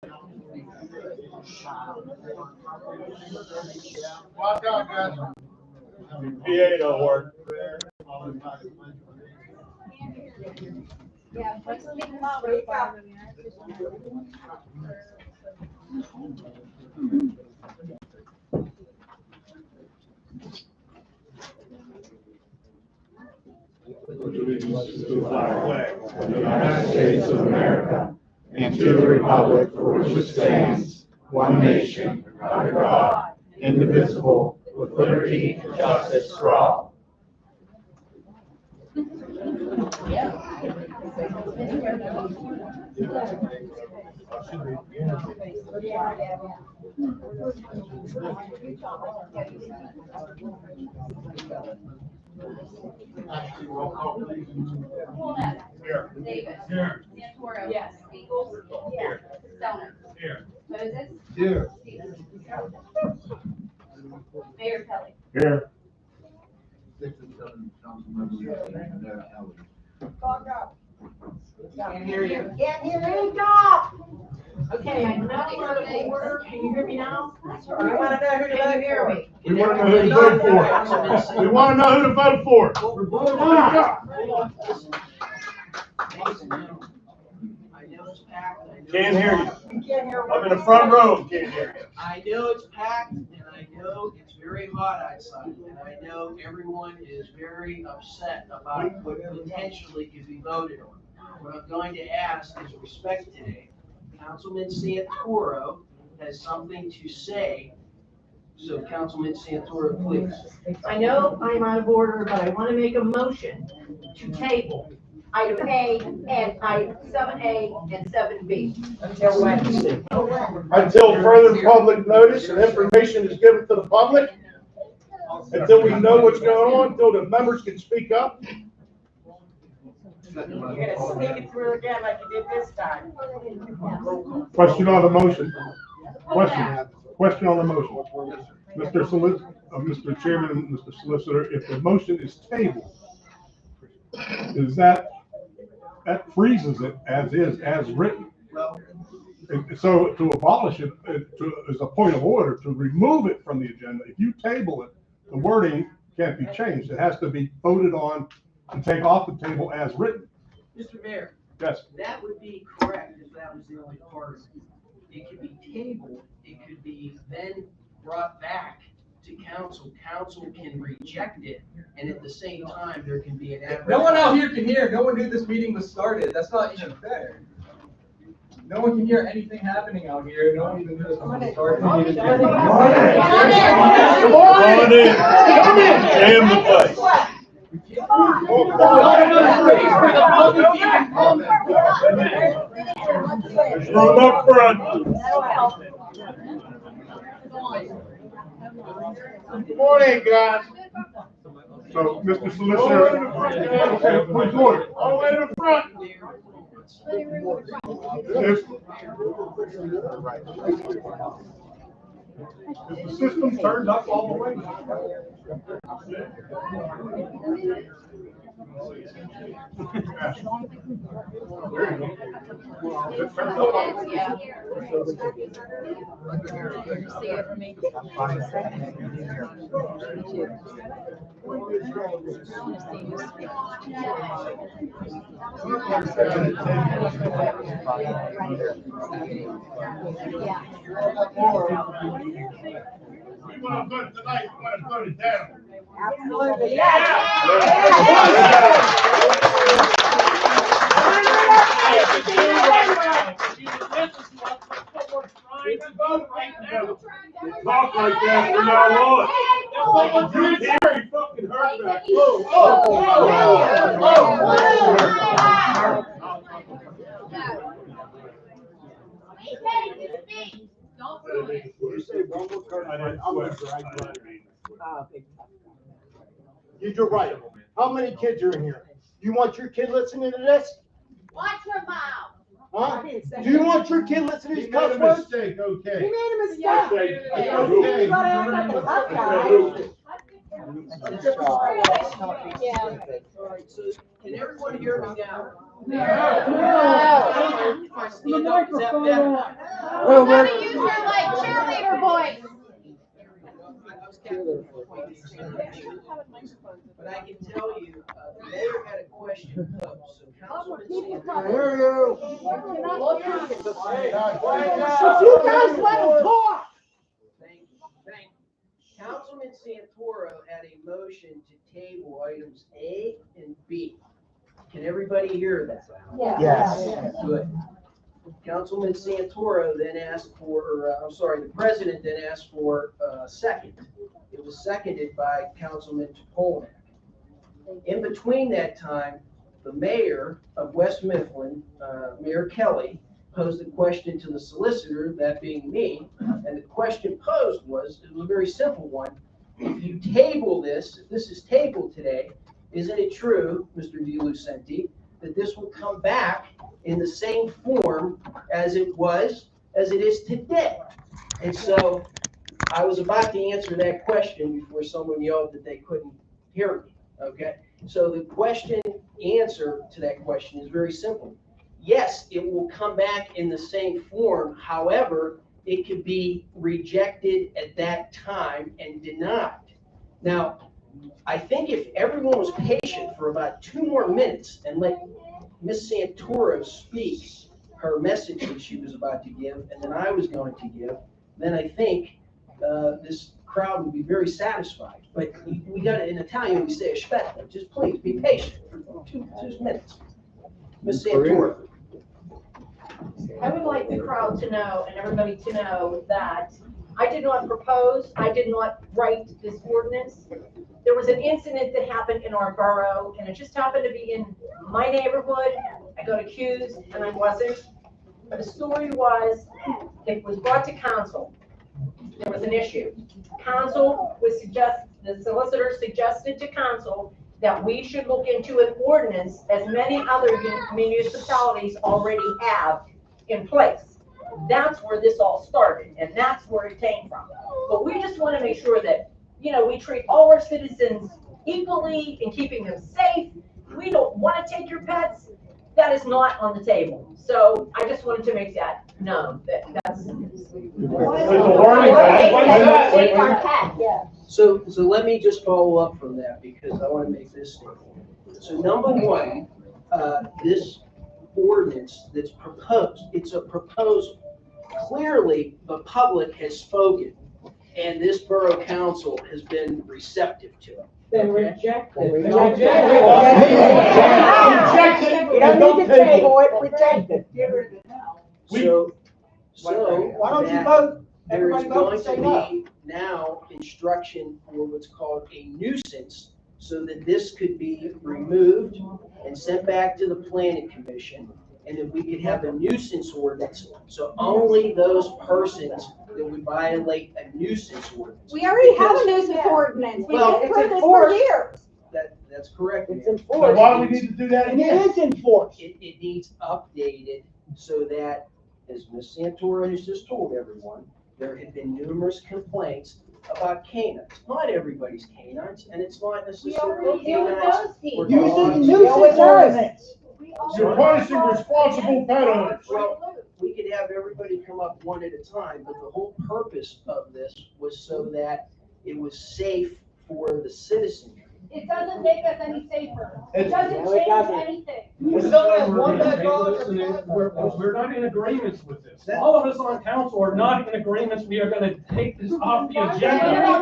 Watch out, guys. PA don't work. Yeah, To the flag of the United States of America and to the republic for which it stands, one nation, under God, indivisible, with liberty and justice for all. Roll call, please. Here. Davis. Here. Santoro. Yes. Eagles. Here. Stoner. Here. Moses. Here. Stevens. Mayor Kelly. Here. 6 and 7 council members. Can't hear you. Can't hear you, talk. Okay, I'm now out of order. Can you hear me now? We want to know who to vote for. We want to know who to vote for. We want to know who to vote for. Can't hear you. You can't hear I'm in the front row. Can't hear you. I know it's packed, and I know it's very hot outside, and I know everyone is very upset about what potentially could be voted on. What I'm going to ask is respect today. Councilman Santoro has something to say, so Councilman Santoro, please. I know I'm out of order, but I want to make a motion to table item A and item 7A and 7B. Until Wednesday. Until further public notice and information is given to the public, until we know what's going on, until the members can speak up. You're gonna sneak it through again like you did this time. Question on the motion. Question on the motion. Mr. Chairman and Mr. Solicitor, if the motion is tabled, is that freezes it as written? Well, And so to abolish it, is a point of order, to remove it from the agenda. If you table it, the wording can't be changed. It has to be voted on and take off the table as written. Mr. Mayor, Yes. that would be correct if that was the only part of it. It could be tabled, it could be then brought back to council. Council can reject it, and at the same time, there can be an adverse. No one out here can hear. No one knew this meeting was started. That's not even fair. No one can hear anything happening out here. No one even knew this was started. Come on in. Jam the place. There's room up front. Good morning, guys. So, Mr. Solicitor, please order. All the way to the front. Is the system turned up all the way? We want to vote tonight, we want to vote it down. Absolutely. Talk like that from now on. You hear, he fucking heard that. You're right. How many kids are in here? You want your kid listening to this? Watch your mouth. Huh? Do you want your kid listening to these cuss words? Mistake, okay. He made a mistake. Okay. You gotta act like a tough guy. All right, so can everyone hear me now? No. If I stand up, is that better? Somebody use your like cheerleader voice. I was counting. But I can tell you, the mayor had a question posed, so Councilman Santoro. Hear you. You guys let him talk. Thank you. Councilman Santoro had a motion to table items A and B. Can everybody hear that? Yes. Good. Councilman Santoro then asked for, the president then asked for a second. It was seconded by Councilman Topolnak. In between that time, the mayor of West Mifflin, Mayor Kelly, posed a question to the solicitor, that being me, and the question posed was, it was a very simple one. If you table this, if this is tabled today, isn't it true, Mr. Di Lucenti, that this will come back in the same form as it is today? And so I was about to answer that question before someone yelled that they couldn't hear me, okay? So the answer to that question is very simple. Yes, it will come back in the same form. However, it could be rejected at that time and denied. Now, I think if everyone was patient for about 2 more minutes and let Ms. Santoro speak her message that she was about to give, and then I was going to give, then I think this crowd would be very satisfied. But we got it in Italian, we say aspetta. Just please be patient for 2 minutes. Ms. Santoro. I would like the crowd to know and everybody to know that I did not propose, I did not write this ordinance. There was an incident that happened in our borough, and it just happened to be in my neighborhood. I got accused and I wasn't. But the story was, it was brought to council. There was an issue. The solicitor suggested to council that we should look into an ordinance, as many other municipalities already have in place. That's where this all started, and that's where it came from. But we just want to make sure that, we treat all our citizens equally in keeping them safe. We don't want to take your pets. That is not on the table. So I just wanted to make that known, that's. So let me just follow up from that, because I want to make this statement. So number one, this ordinance that's proposed, it's a proposal. Clearly, the public has spoken, and this borough council has been receptive to it. Then rejected. You don't need to table it, reject it. So Why don't you that vote? there is Everybody vote going and say to no. be now instruction for what's called a nuisance, so that this could be removed and sent back to the planning commission, and that we could have a nuisance ordinance, so only those persons that would violate a nuisance ordinance. We already have a nuisance ordinance. We've Well, been through this for years. That's correct. It's Mayor. enforced. So why do we need to do that And it again? is enforced. It needs updated so that, as Ms. Santoro has just told everyone, there have been numerous complaints about canines. Not everybody's canines, and it's not necessarily canines. or Using dogs. nuisance ordinance. You're punishing responsible pet owners. Well, we could have everybody come up one at a time, but the whole purpose of this was so that it was safe for the citizenry. It doesn't make us any safer. It It's- doesn't No, it change doesn't. anything. If somebody has one bad dog, We're not in agreements with this. All of us on council are not in agreements. We are gonna take this off the agenda.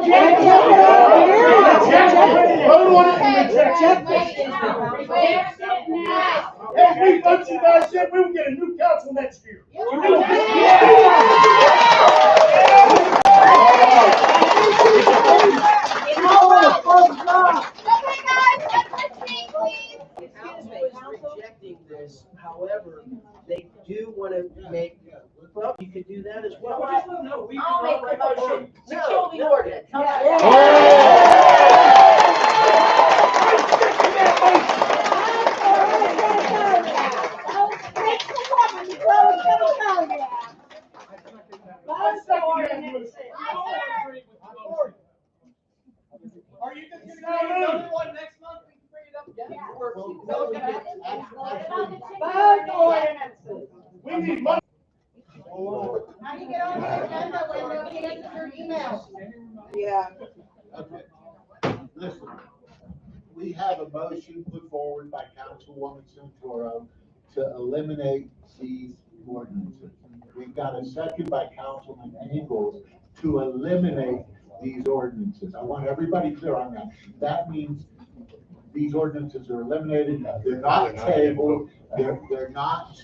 Vote on it and reject it. If we vote you guys in, we will get a new council next year. Okay, guys, let's proceed, please. The council is rejecting this, however, they do want to make, well, you could do that as well. No, we I'll make the motion to kill the No. ordinance. Are you another one next month, we can bring it up again. Both ordinances. We need money. How do you get on the agenda when nobody answers your emails? Yeah. Okay. Listen, we have a motion put forward by Councilwoman Santoro to eliminate these ordinances. We've got a second by Councilman Ingalls to eliminate these ordinances. I want everybody clear on that. That means these ordinances are eliminated. They're not tabled. They're not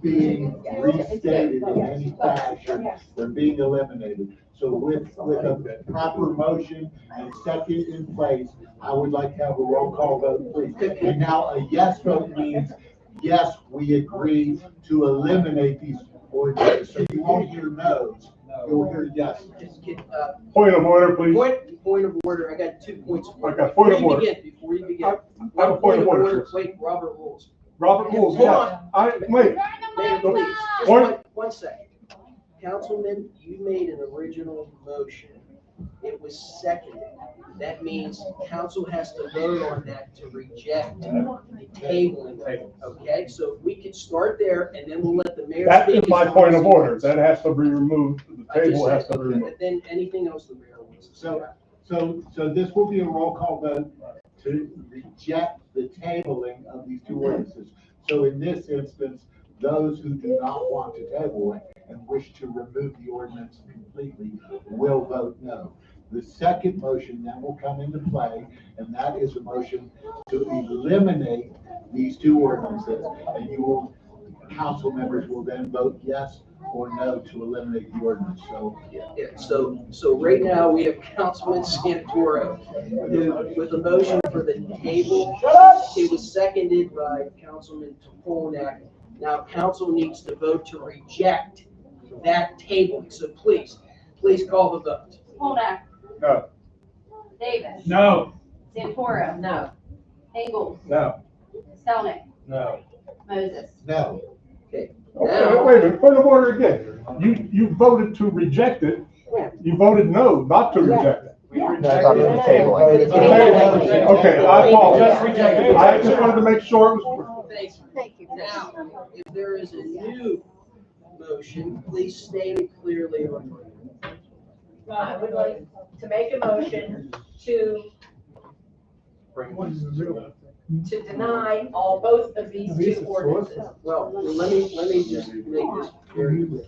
being restated in any fashion. They're being eliminated. So with a proper motion and second in place, I would like to have a roll call vote, please. And now a yes vote means, yes, we agree to eliminate these ordinances. So you won't hear no's, you'll hear yes. Point of order, please. Point of order, I got 2 points. Okay, point of order. Before you begin. I have a point of order. Wait, Robert rules. Robert rules, Hold yes. Wait. Mayor, please, just What? one second. Councilman, you made an original motion. It was seconded. That means council has to vote on that to reject the tabling. Okay, so if we could start there and then we'll let the mayor. That speak is my as long point as of he order. wants. That has to be removed. The I just table has said, to be removed. then anything else the mayor wants. So this will be a roll call vote to reject the tabling of these two ordinances. So in this instance, those who do not want to table it and wish to remove the ordinance completely will vote no. The second motion then will come into play, and that is a motion to eliminate these two ordinances. And council members will then vote yes or no to eliminate the ordinance. So So right now we have Councilman Santoro who, with a motion for the table, it was seconded by Councilman Topolnak. Now council needs to vote to reject that tabling. So please call the vote. Polnak. No. Davis. No. Santoro. No. Ingalls. No. Stelnick. No. Moses. no. Okay. Okay, Now, wait a minute, point of order again. You voted to reject it. You voted no, not to reject it. We rejected the table. Okay, I apologize. Just reject it. I just wanted to make sure it was. thank you. Now, if there is a new motion, please state it clearly on record. I would like to make a motion to deny both of these two ordinances. Well, let me just make this very clear.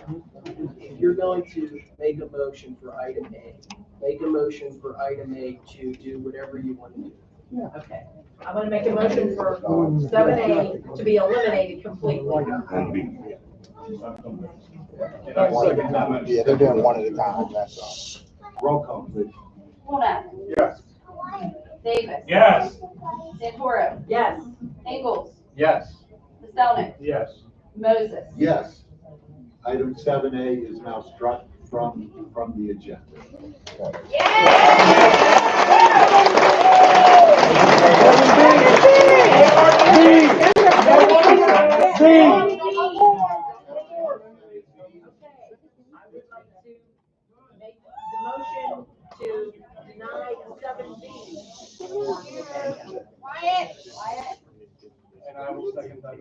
If you're going to make a motion for item A, make a motion for item A to do whatever you want to do. Okay, I'm gonna make a motion for 7A to be eliminated completely. Yeah, they're doing one at a time, that's all. Roll call, please. Polnak. Yes. Davis. Yes. Santoro. Yes. Ingalls. Yes. Stelnick. Yes. Moses. Yes. Item 7A is now struck from the agenda. Make the motion to deny 7B. Quiet. And I will second that.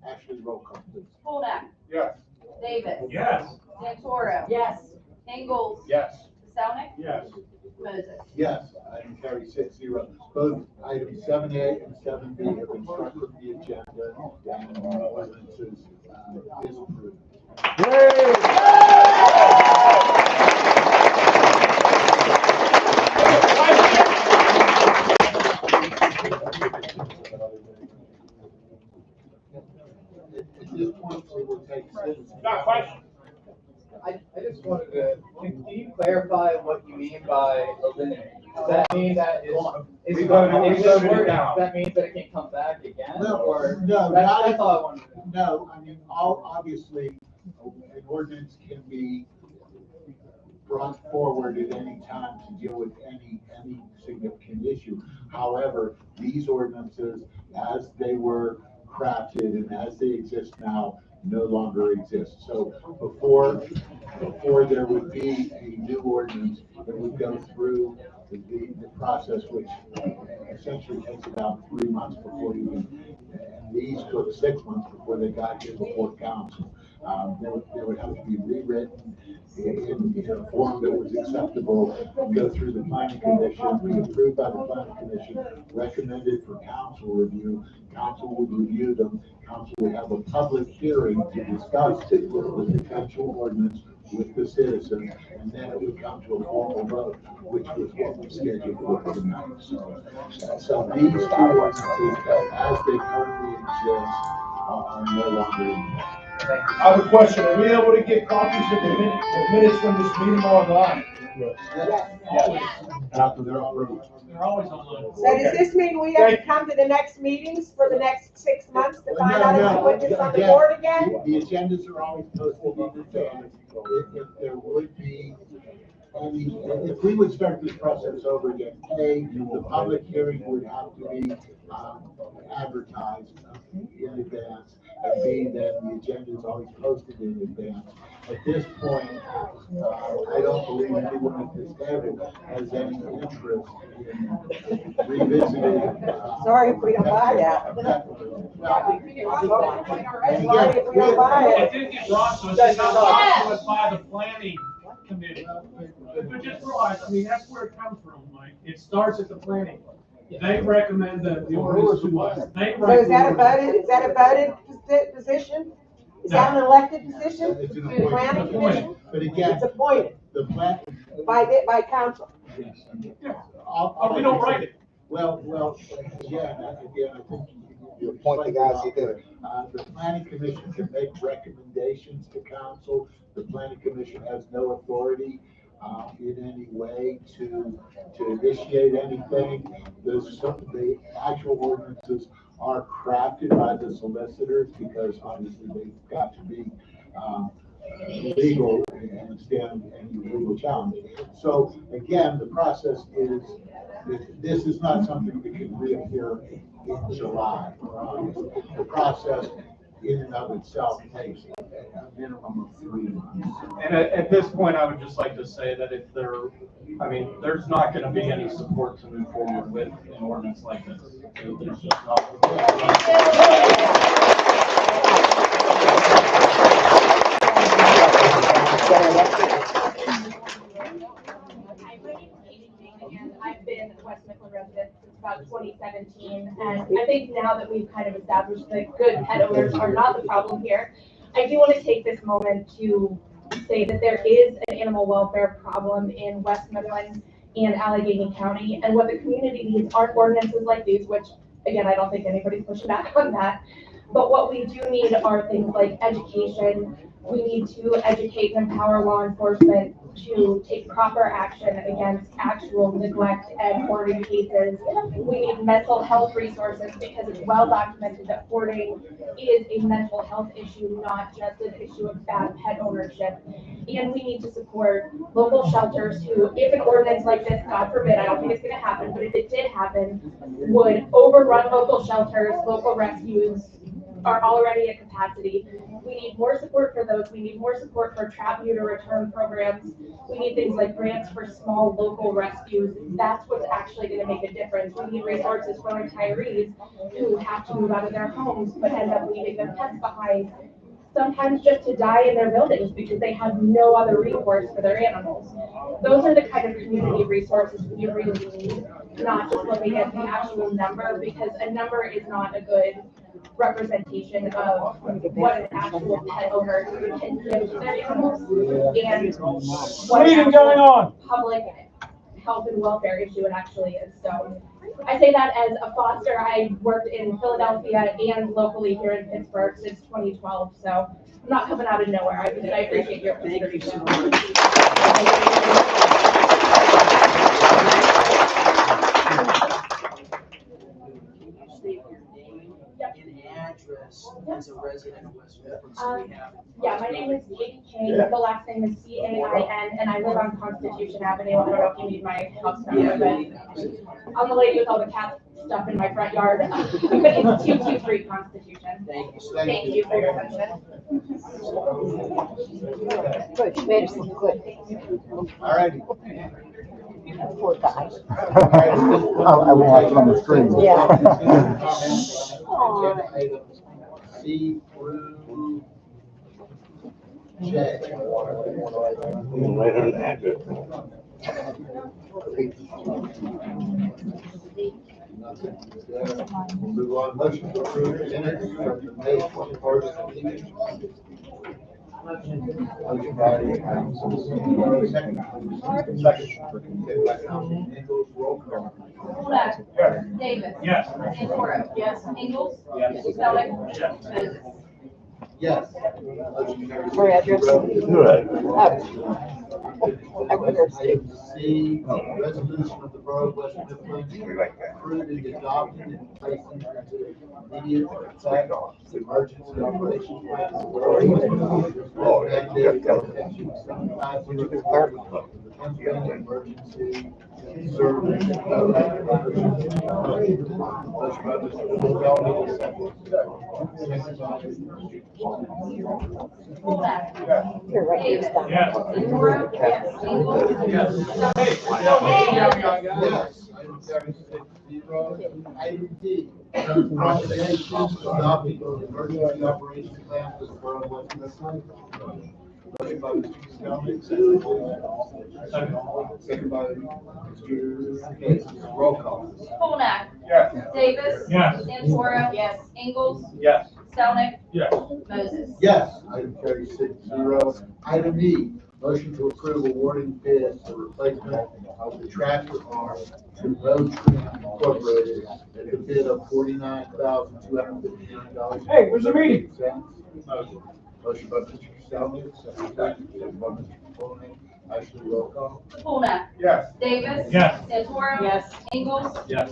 Ashley, roll call, please. Polnak. Yes. Davis. Yes. Santoro. Yes. Ingalls. Yes. Stelnick. Yes. Moses. Yes, item carries 6-0. Both items 7A and 7B have been struck from the agenda, and ordinances is approved. At this point, we will take citizens. I just wanted to, can you clarify what you mean by eliminate? Does that mean that We voted it down. That means that it can come back again? No, Or no, that's all I wanted to know. No, I mean, obviously, an ordinance can be brought forward at any time to deal with any significant issue. However, these ordinances, as they were crafted and as they exist now, no longer exists. So before there would be a new ordinance, it would go through the process, which essentially takes about 3 months before you can, and these took 6 months before they got here before council. They would have to be rewritten in a form that was acceptable, go through the planning commission, be approved by the planning commission, recommended for council review. Council would review them. Council would have a public hearing to discuss the potential ordinance with the citizens, and then it would come to a formal vote, which was what we scheduled for tonight. So these two ordinances, as they currently exist, are no longer in place. I have a question. Are we able to get copies of the minutes from this meeting online? After they're approved. They're always online. So does this mean we have to come to the next meetings for the next 6 months to find out if we put this on the board again? The agendas are always posted in advance. If there would be any, if we would start this process over again, A, the public hearing would have to be advertised in advance, and B, then the agenda is always posted in advance. At this point, I don't believe anyone at this table has any interest in revisiting. Sorry if we don't buy that. Sorry if we don't buy It it. did get brought to us, it's not brought to us by the planning committee. But just realize, I mean, that's where it comes from, Mike. It starts at the planning. They recommend the ordinance to us. They So write is that a the ordinance. voted, is that a voted position? Is that an elected position? It's an The planning commission? appointment, but again, It's appointed the plan. by council. But we don't write it. Well, again, I think You appoint the guys you do. The planning commission can make recommendations to council. The planning commission has no authority in any way to initiate anything. The actual ordinances are crafted by the solicitors because obviously they've got to be legal and stand any legal challenge. So again, the process is, this is not something that can reappear in July or August. The process in and of itself takes a minimum of 3 months. And at this point, I would just like to say that if there's not going to be any support to move forward with an ordinance like this. There's just not. I've been a West Mifflin resident since about 2017, and I think now that we've kind of established that good pet owners are not the problem here, I do want to take this moment to say that there is an animal welfare problem in West Mifflin and Allegheny County, and what the community needs aren't ordinances like these, which, again, I don't think anybody's pushing back on that, but what we do need are things like education. We need to educate and empower law enforcement to take proper action against actual neglect and hoarding cases. We need mental health resources because it's well documented that hoarding is a mental health issue, not just an issue of bad pet ownership. And we need to support local shelters who, if an ordinance like this, God forbid, I don't think it's going to happen, but if it did happen, would overrun local shelters, local rescues are already at capacity. We need more support for those. We need more support for trap, neuter, return programs. We need things like grants for small local rescues. That's what's actually going to make a difference. We need resources for retirees who have to move out of their homes but end up leaving their pets behind, sometimes just to die in their buildings because they have no other recourse for their animals. Those are the kind of community resources we really need, not just looking at the actual number, because a number is not a good representation of what an actual pet owner can give to their animals and what Meeting going on. public health and welfare issue it actually is. So I say that as a foster. I worked in Philadelphia and locally here in Pittsburgh since 2012. So I'm not coming out of nowhere. I appreciate your consideration. And address as a resident of West Mifflin, so we have. Yeah, my name is Katie King, the last name is C-A-I-N, and I live on Constitution Avenue. I don't know if you need my house number, but I'm the lady with all the cat stuff in my front yard. But it's 223 Constitution. Thank you. Thank you for your attention. Good, you made us look good. All righty. Poor guy. I watch it on the screen. Yeah. Items C through J. Later than that. Move on, motion to approve the minutes from the May 21st meeting. Motion by Councilman, second. Second by Councilman Nichols, roll call. Hudak. Davis. Yes. Santoro. Yes. Ingalls. Yes. Stelling. Yes. Moses. Yes. Motion carries. Sorry, address. I would have stayed. Item C, resolution of the Borough of West Mifflin, approved and adopted and placed into immediate effect emergency operations plan. of the Borough of West Mifflin, effective section 7504, Pennsylvania Emergency Service. Motion by Mr. Bell, second by Hudak. Here, right here's done. Yes. Santoro. Yes. Ingalls. Yes. Yes. Item 76-0. Item D, proclamation adopting the emergency operations plan for the Borough of West Mifflin. Motion by Mr. Skelly, second by Mr. Case. Roll call. Hudak. Yes. Davis. Yes. Santoro. Yes. Ingalls. Yes. Stelling. Yes. Moses. Yes. Item carries 6-0. Item E, motion to approve awarding bids for replacement of the tractor arm to Road Tree Incorporated at a bid of $49,259. Hey, where's the meeting? Motion by Mr. Stelman, second by Mr. Fulton. Ashley, roll call. Hudak. Yes. Davis. Yes. Santoro. Yes. Ingalls. Yes.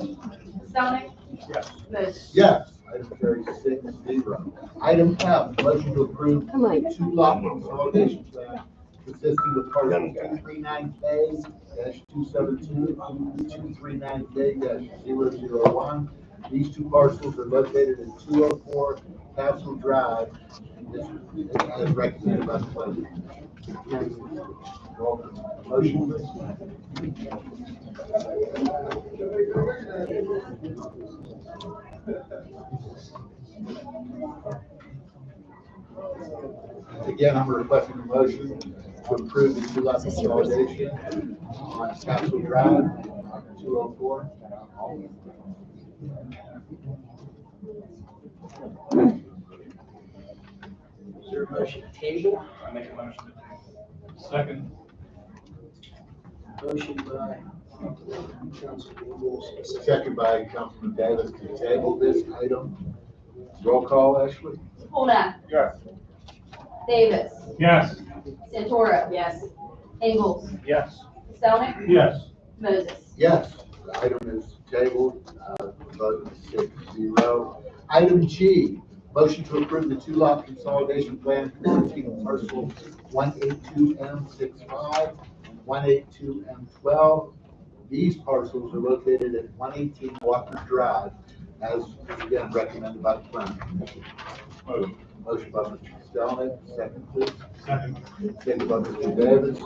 Stelling. Yes. Moses. Yes. Item carries 6-0. Item F, motion to approve Come on. the two lot consolidation plan consisting of parcel 239K-272 and 239K-001. These two parcels are located at 204 Castle Drive, and this is recommended by the planning commission. Motion, please. Again, I'm requesting a motion to approve the two lot consolidation on Castle Drive, 204. Is there a motion to table? I make a motion to table. Second. Motion by Councilman Ingalls. Second by Councilman Davis to table this item. Roll call, Ashley? Hudak. Yes. Davis. Yes. Santoro. Yes. Ingalls. Yes. Stelling. Yes. Moses. Yes, the item is tabled, vote 6-0. Item G, motion to approve the two lot consolidation plan consisting of parcel 182M65 and 182M12. These parcels are located at 118 Walker Drive, as again recommended by the planning commission. Motion by Mr. Stelman, second please. Second. Second by Mr. Davis.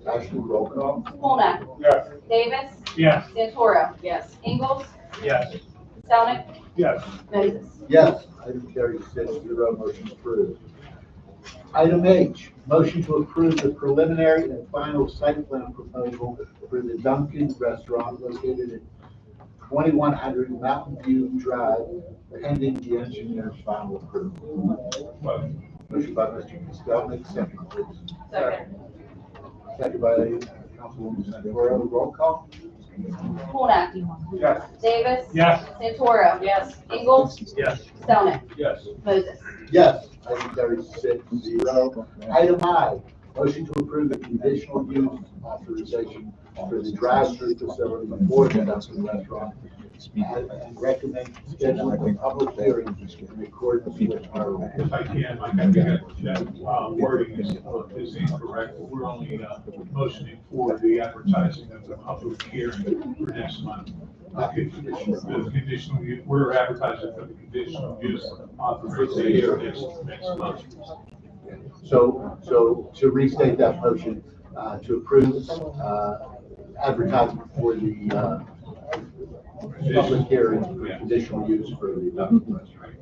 Ashley, roll call. Hudak. Yes. Davis. Yes. Santoro. Yes. Ingalls. Yes. Stelling. Yes. Moses. Yes, item carries 6-0, motion approved. Item H, motion to approve the preliminary and final site plan proposal for the Dunkin' Restaurant located at 2100 Mountain View Drive, pending the engineer's final approval. Motion by Mr. Stelman, second please. Second. Second by Councilwoman Santoro, roll call. Hudak. Yes. Davis. Yes. Santoro. Yes. Ingalls. Yes. Stelling. Yes. Moses. Yes, item carries 6-0. Item I, motion to approve the conditional use authorization for the drive-through facility for the Dunkin' Restaurant and recommend scheduling a public hearing in accordance with our. If I can, Mike, I think that wording is incorrect. We're only motioning for the advertising of the public hearing for next month. The conditional, we're advertising for the conditional use authorization next month. So to restate that motion, to approve, advertisement for the, public hearing for conditional use for the Dunkin' restaurant.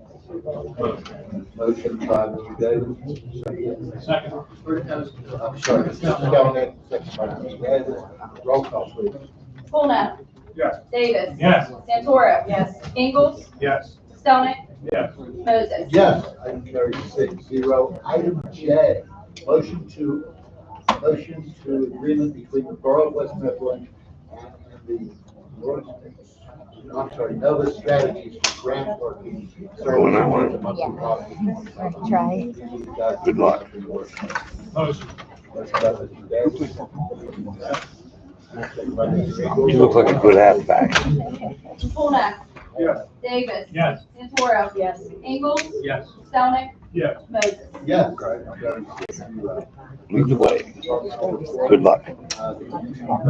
Motion by Mr. Davis. Second. I'm sorry, Mr. Kelly, second by Mr. Davis. Roll call, please. Colnett. Yes. Davis. Yes. Santoro. Yes. Ingalls. Yes. Stonick. Yes. Moses. Yes, item carries 6-0. Item J, motion to agreement between the Borough of West Mifflin and the Nova Strategies for grant working. Try. Good luck. Motion. You look like a good halfback. Colnett. Yes. Davis. Yes. Santoro. Yes. Ingalls. Yes. Stonick. Yes. Moses. Yes. Lead the way. Good luck. My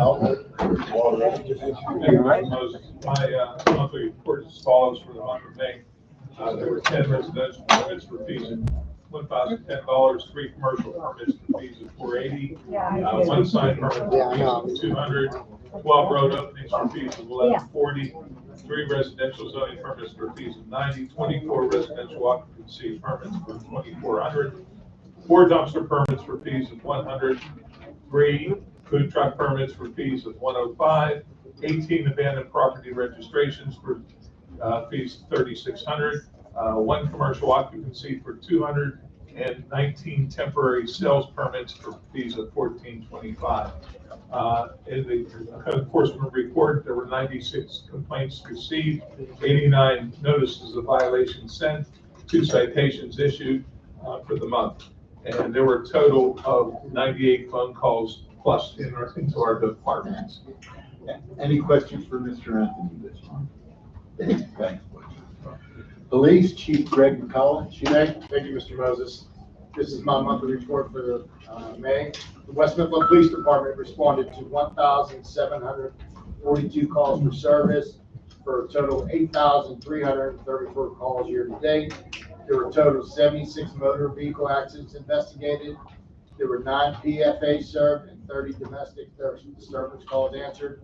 monthly report is as follows for the month of May. There were 10 residential permits for fees of $1,010, 3 commercial permits for fees of $480, 1 sign permit for fees of $200, 12 road openings for fees of $1140, 3 residential zoning permits for fees of $90, 24 residential occupancy permits for $2,400, 4 dumpster permits for fees of $100, 3 food truck permits for fees of $105, 18 abandoned property registrations for fees of $3,600, 1 commercial occupancy for $200, and 19 temporary sales permits for fees of $1,425. In the code enforcement report, there were 96 complaints received, 89 notices of violation sent, 2 citations issued for the month. And there were a total of 98 phone calls plus into our departments. Any questions for Mr. Anthony this month? Thanks. Police Chief Greg McCollum. Thank you, Mr. Moses. This is my monthly report for the May. The West Mifflin Police Department responded to 1,742 calls for service for a total of 8,334 calls year to date. There were a total of 76 motor vehicle accidents investigated. There were 9 PFA served and 30 domestic disturbance calls answered.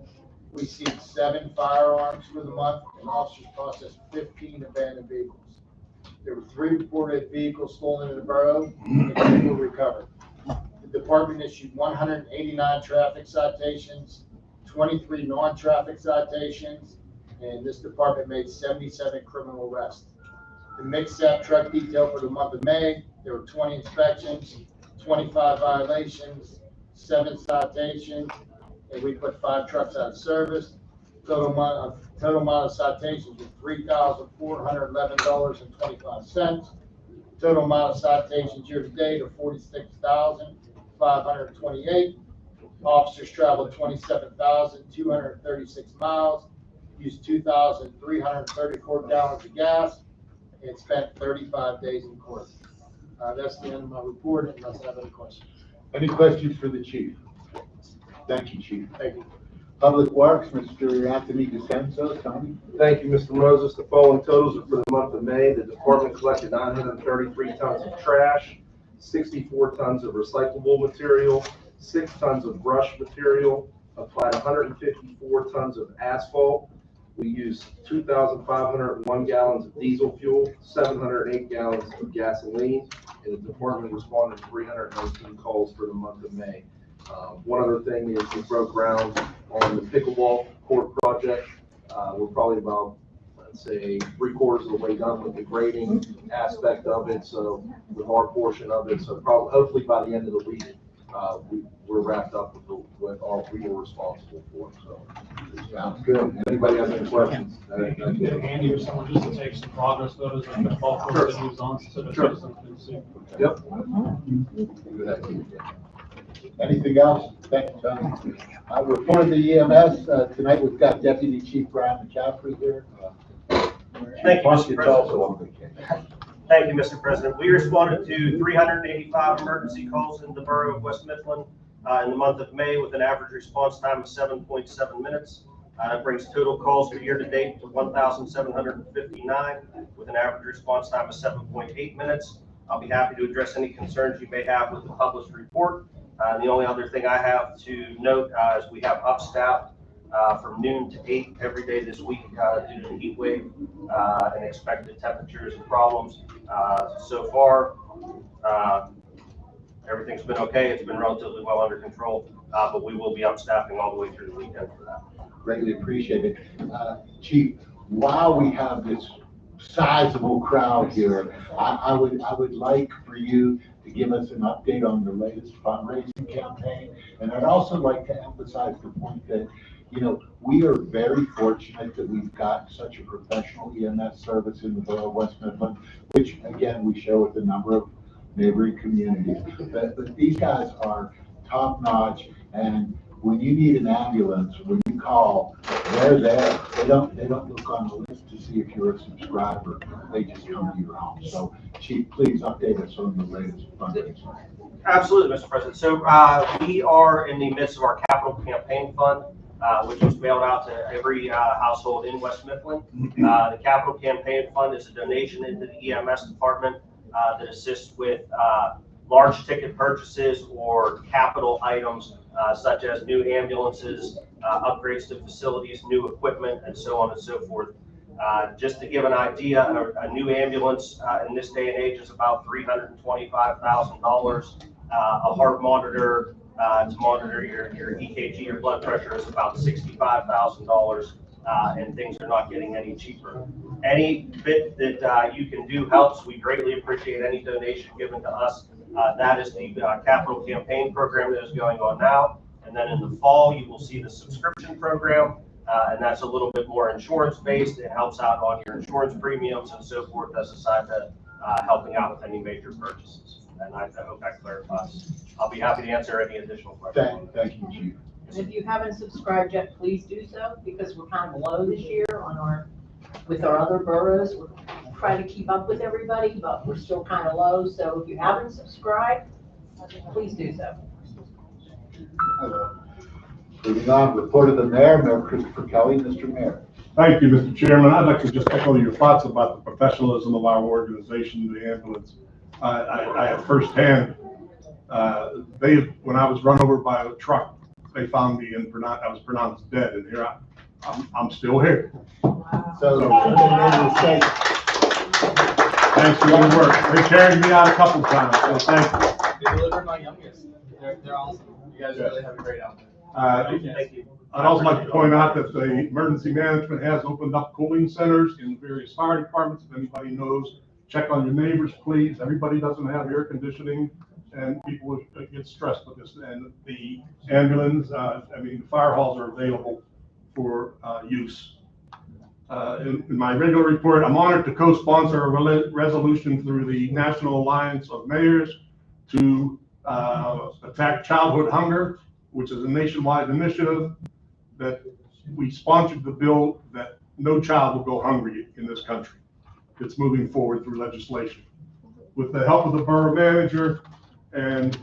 We seized 7 firearms for the month, and officers processed 15 abandoned vehicles. There were 3 reported vehicles stolen in the borough, and 2 were recovered. The department issued 189 traffic citations, 23 non-traffic citations, and this department made 77 criminal arrests. The mixed-up truck detail for the month of May, there were 20 inspections, 25 violations, 7 citations, and we put 5 trucks out of service. Total amount of citations was $3,411.25. Total amount of citations year to date are $46,528. Officers traveled 27,236 miles, used 2,334 gallons of gas, and spent 35 days in court. That's the end of my report, unless I have any questions. Any questions for the chief? Thank you, Chief. Thank you. Public Works, Mr. Anthony DeSenzo. Tony. Thank you, Mr. Moses. The following totals are for the month of May. The department collected 933 tons of trash, 64 tons of recyclable material, 6 tons of brush material, applied 154 tons of asphalt. We used 2,501 gallons of diesel fuel, 708 gallons of gasoline, and the department responded to 319 calls for the month of May. One other thing is we broke ground on the pickleball court project. We're probably about, let's say, 3/4 of the way done with the grading aspect of it. So with our portion of it, so probably hopefully by the end of the week, we're wrapped up with all we were responsible for. So sounds good. Anybody have any questions? Andy or someone just to take some progress photos of the ball court that he was on so the citizens can see. Yep. Good idea. Anything else? Thank you, Tony. Report of the EMS, tonight we've got Deputy Chief Brian McCaffrey here. Thank you, Mr. It's also on President. vacation. Thank you, Mr. President. We responded to 385 emergency calls in the borough of West Mifflin in the month of May with an average response time of 7.7 minutes. That brings total calls for year-to-date to 1,759 with an average response time of 7.8 minutes. I'll be happy to address any concerns you may have with the published report. The only other thing I have to note is we have upstaffed from noon to 8 every day this week due to the heat wave and expected temperatures and problems. So far, everything's been okay. It's been relatively well under control, but we will be upstaffing all the way through the weekend for that. Greatly appreciated. Chief, while we have this sizable crowd here, I would like for you to give us an update on the latest fundraising campaign. And I'd also like to emphasize the point that, you know, we are very fortunate that we've got such a professional EMS service in the borough of West Mifflin, which again, we share with a number of neighboring communities. But these guys are top notch, and when you need an ambulance, when you call, they're there. They don't look on the list to see if you're a subscriber. They just come to your home. So, Chief, please update us on the latest fundraising. Absolutely, Mr. President. So we are in the midst of our capital campaign fund, which was mailed out to every household in West Mifflin. The capital campaign fund is a donation into the EMS department that assists with large ticket purchases or capital items such as new ambulances, upgrades to facilities, new equipment, and so on and so forth. Just to give an idea, a new ambulance in this day and age is about $325,000. A heart monitor to monitor your EKG, your blood pressure, is about $65,000, and things are not getting any cheaper. Any bit that you can do helps. We greatly appreciate any donation given to us. That is the capital campaign program that is going on now. And then in the fall, you will see the subscription program, and that's a little bit more insurance-based. It helps out on your insurance premiums and so forth as a side to helping out with any major purchases. And I hope that clarifies. I'll be happy to answer any additional questions. Thank you, Chief. And if you haven't subscribed yet, please do so, because we're kind of low this year with our other boroughs. We're trying to keep up with everybody, but we're still kind of low. So if you haven't subscribed, please do so. Moving on, report of the mayor, Mayor Christopher Kelly. Mr. Mayor. Thank you, Mr. Chairman. I'd like to just echo your thoughts about the professionalism of our organization, the ambulance. I have firsthand, when I was run over by a truck, they found me and I was pronounced dead, and here I'm still here. So thanks for your work. They carried me out a couple times, so thank you. They delivered my youngest. They're awesome. You guys really have a great outfit. Thank you. I'd also like to point out that the emergency management has opened up cooling centers in various fire departments. If anybody knows, check on your neighbors, please. Everybody doesn't have air conditioning, and people get stressed with this. And the ambulance, the fire halls are available for use. In my regular report, I'm honored to co-sponsor a resolution through the National Alliance of Mayors to attack childhood hunger, which is a nationwide initiative that we sponsored the bill that no child will go hungry in this country. It's moving forward through legislation. With the help of the borough manager and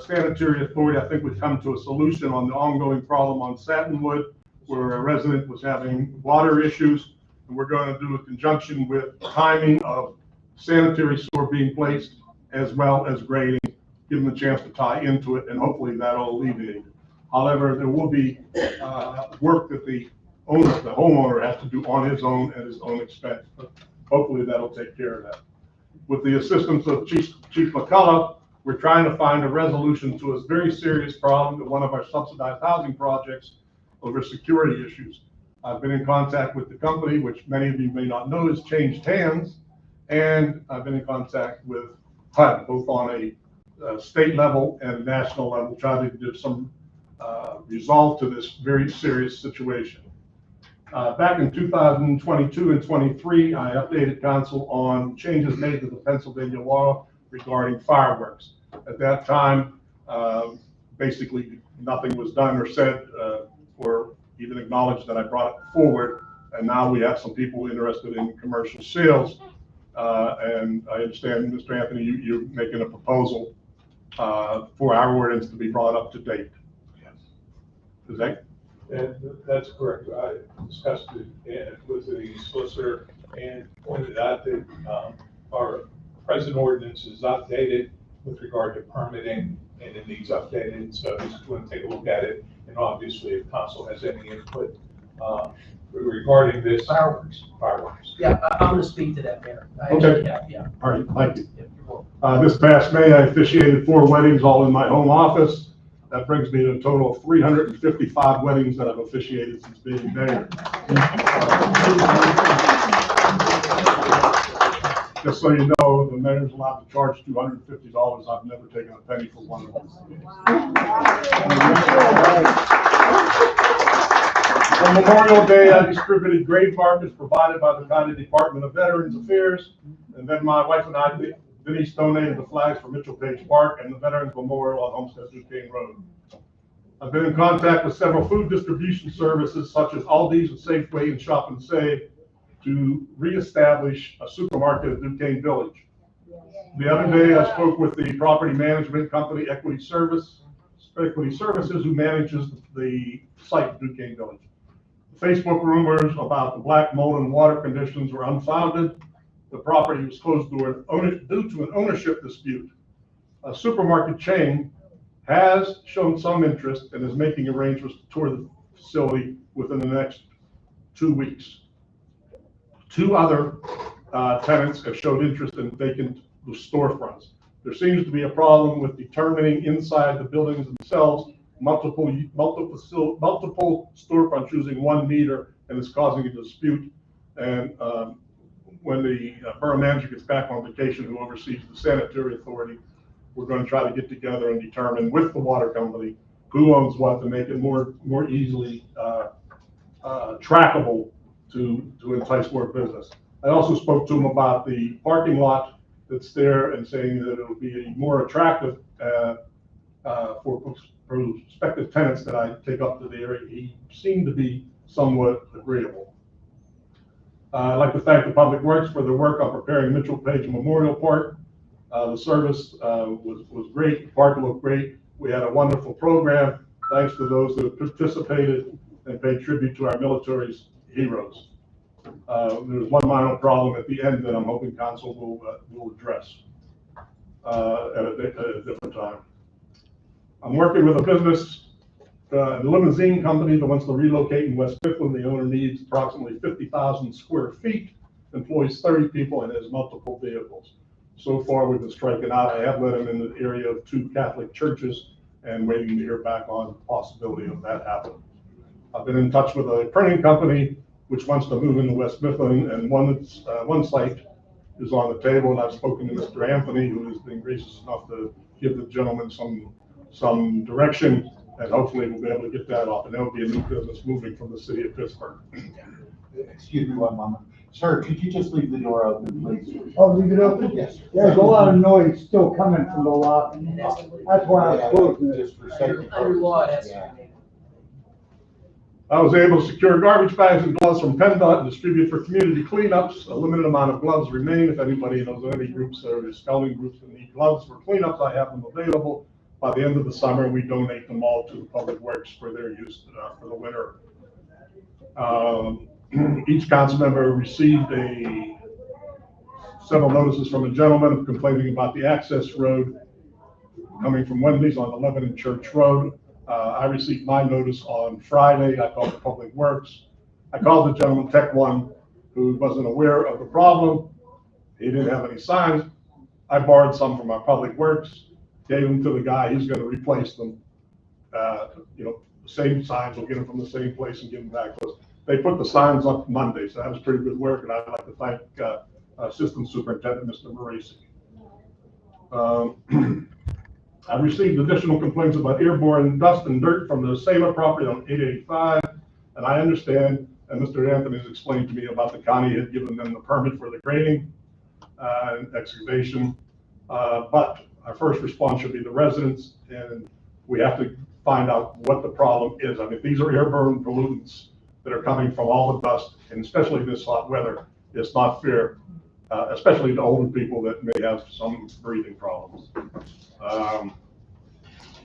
sanitary authority, I think we've come to a solution on the ongoing problem on Satinwood, where a resident was having water issues. And we're going to do a conjunction with timing of sanitary sewer being placed as well as grading, give them a chance to tie into it, and hopefully that'll alleviate it. However, there will be work that the homeowner has to do on his own at his own expense. But hopefully that'll take care of that. With the assistance of Chief McCullough, we're trying to find a resolution to a very serious problem at one of our subsidized housing projects over security issues. I've been in contact with the company, which many of you may not know has changed hands, and I've been in contact with HUD, both on a state level and national level, trying to give some resolve to this very serious situation. Back in 2022 and 23, I updated council on changes made to the Pennsylvania law regarding fireworks. At that time, basically nothing was done or said, or even acknowledged that I brought it forward. And now we have some people interested in commercial sales. And I understand, Mr. Anthony, you're making a proposal for our ordinance to be brought up to date. Is that? And that's correct. I discussed it with the solicitor and pointed out that our present ordinance is outdated with regard to permitting, and it needs updated. So he's going to take a look at it. And obviously, if council has any input regarding this. Fireworks. Yeah, I'm going to speak to that, Mayor. Okay. Yeah. All right, thank you. This past May, I officiated 4 weddings all in my home office. That brings me to a total of 355 weddings that I've officiated since being mayor. Just so you know, the mayor's allowed to charge $250. I've never taken a penny for one of them. On Memorial Day, I distributed grave markers provided by the County Department of Veterans Affairs. And then my wife and I, Denise, donated the flags for Mitchell Page Park and the Veterans Memorial on Homestead Duquesne Road. I've been in contact with several food distribution services such as Aldi's and Safeway and Shop and Save to reestablish a supermarket at Duquesne Village. The other day, I spoke with the property management company Equity Services, who manages the site at Duquesne Village. The Facebook rumors about the black mold and water conditions were unfounded. The property was closed due to an ownership dispute. A supermarket chain has shown some interest and is making arrangements to tour the facility within the next 2 weeks. 2 other tenants have showed interest in vacant storefronts. There seems to be a problem with determining inside the buildings themselves multiple storefronts using 1 meter, and it's causing a dispute. And when the borough manager gets back on vacation, who oversees the sanitary authority, we're going to try to get together and determine with the water company who owns what to make it more easily trackable to entice more business. I also spoke to him about the parking lot that's there and saying that it will be more attractive for prospective tenants that I take up to the area. He seemed to be somewhat agreeable. I'd like to thank the Public Works for their work on preparing Mitchell Page Memorial Park. The service was great. The park looked great. We had a wonderful program, thanks to those that participated and paid tribute to our military's heroes. There was one minor problem at the end that I'm hoping council will address at a different time. I'm working with a business, the limousine company that wants to relocate in West Mifflin. The owner needs approximately 50,000 square feet, employs 30 people, and has multiple vehicles. So far, we've been striking out. I have let him in the area of 2 Catholic churches and waiting to hear back on the possibility of that happening. I've been in touch with a printing company which wants to move into West Mifflin, and one site is on the table, and I've spoken to Mr. Anthony, who has been gracious enough to give the gentleman some direction, and hopefully we'll be able to get that off, and that'll be a new business moving from the city of Pittsburgh. Excuse me one moment. Sir, could you just leave the door open, please? Oh, leave it open? Yes, sir. There's a lot of noise still coming from the lobby. That's why I'm closing it. Just for safety Under law, purposes. that's. I was able to secure garbage bags and gloves from PennDOT and distribute for community cleanups. A limited amount of gloves remain. If anybody knows any groups or scouting groups that need gloves for cleanups, I have them available. By the end of the summer, we donate them all to the Public Works for their use for the winter. Each council member received several notices from a gentleman complaining about the access road coming from Wendy's on 11 Church Road. I received my notice on Friday. I called the Public Works. I called the gentleman, Tech One, who wasn't aware of the problem. He didn't have any signs. I borrowed some from our Public Works, gave them to the guy. He's going to replace them. The same signs. We'll get them from the same place and give them back to us. They put the signs up Monday, so that was pretty good work, and I'd like to thank Assistant Superintendent Mr. Marisi. I received additional complaints about airborne dust and dirt from the Samer property on 885, and I understand, and Mr. Anthony has explained to me about the county had given them the permit for the grading and excavation, but our first response should be the residents, and we have to find out what the problem is. I mean, these are airborne pollutants that are coming from all the dust, and especially this hot weather. It's not fair, especially to older people that may have some breathing problems.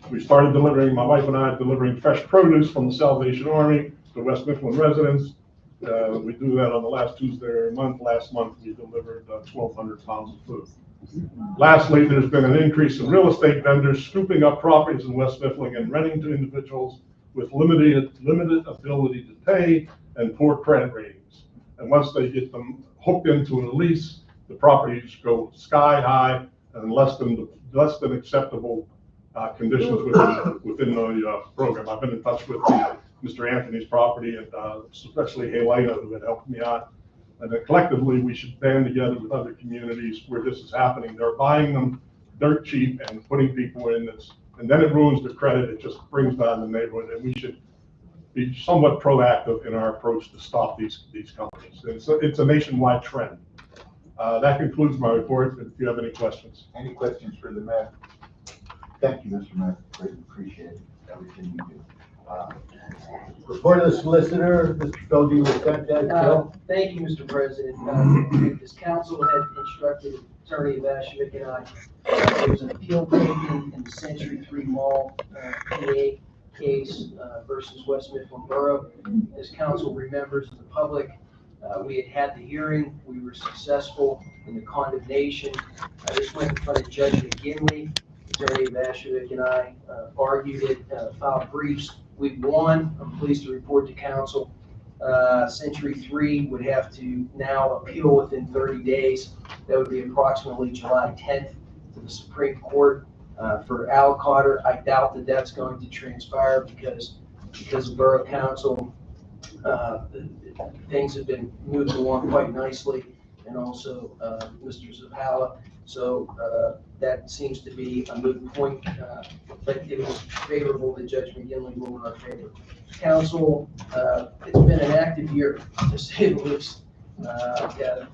We started delivering, my wife and I are delivering fresh produce from the Salvation Army to West Mifflin residents. We do that on the last Tuesday of the month. Last month, we delivered 1,200 pounds of food. Lastly, there's been an increase in real estate vendors scooping up properties in West Mifflin and renting to individuals with limited ability to pay and poor credit ratings. And once they get them hooked into a lease, the properties go sky high and less than acceptable conditions within the program. I've been in touch with Mr. Anthony's property and especially Helena, who had helped me out. And then collectively, we should band together with other communities where this is happening. They're buying them dirt cheap and putting people in this, and then it ruins the credit. It just brings down the neighborhood, and we should be somewhat proactive in our approach to stop these companies. It's a nationwide trend. That concludes my report. If you have any questions. Any questions for the mayor? Thank you, Mr. Mayor. Greatly appreciate everything you do. Report of the solicitor, Mr. Feldy, will send that, Phil. Thank you, Mr. President. This council had instructed Attorney Vashevich and I, there was an appeal taken in the Century 3 Mall, PA case versus West Mifflin Borough. As council remembers in the public, we had the hearing. We were successful in the condemnation. This went in front of Judge McGinley. Attorney Vashevich and I argued it, filed briefs. We won. I'm pleased to report to council. Century 3 would have to now appeal within 30 days. That would be approximately July 10th to the Supreme Court. For Al Carter, I doubt that that's going to transpire because of Borough Council. Things have been moving along quite nicely, and also Mr. Zavala. So that seems to be a moot point, but it was favorable that Judge McGinley ruled in our favor. Council, it's been an active year, to say the least.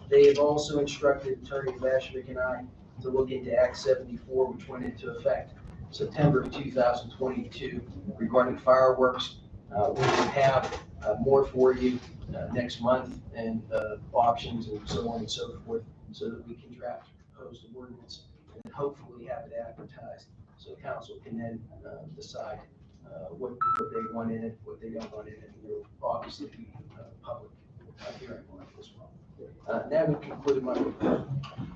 They have also instructed Attorney Vashevich and I to look into Act 74, which went into effect September of 2022 regarding fireworks. We will have more for you next month, and options and so on and so forth, so that we can draft proposed ordinance and hopefully have it advertised, so council can then decide what they want in it, what they don't want in it. There will obviously be public hearing on it as well. That would conclude my report.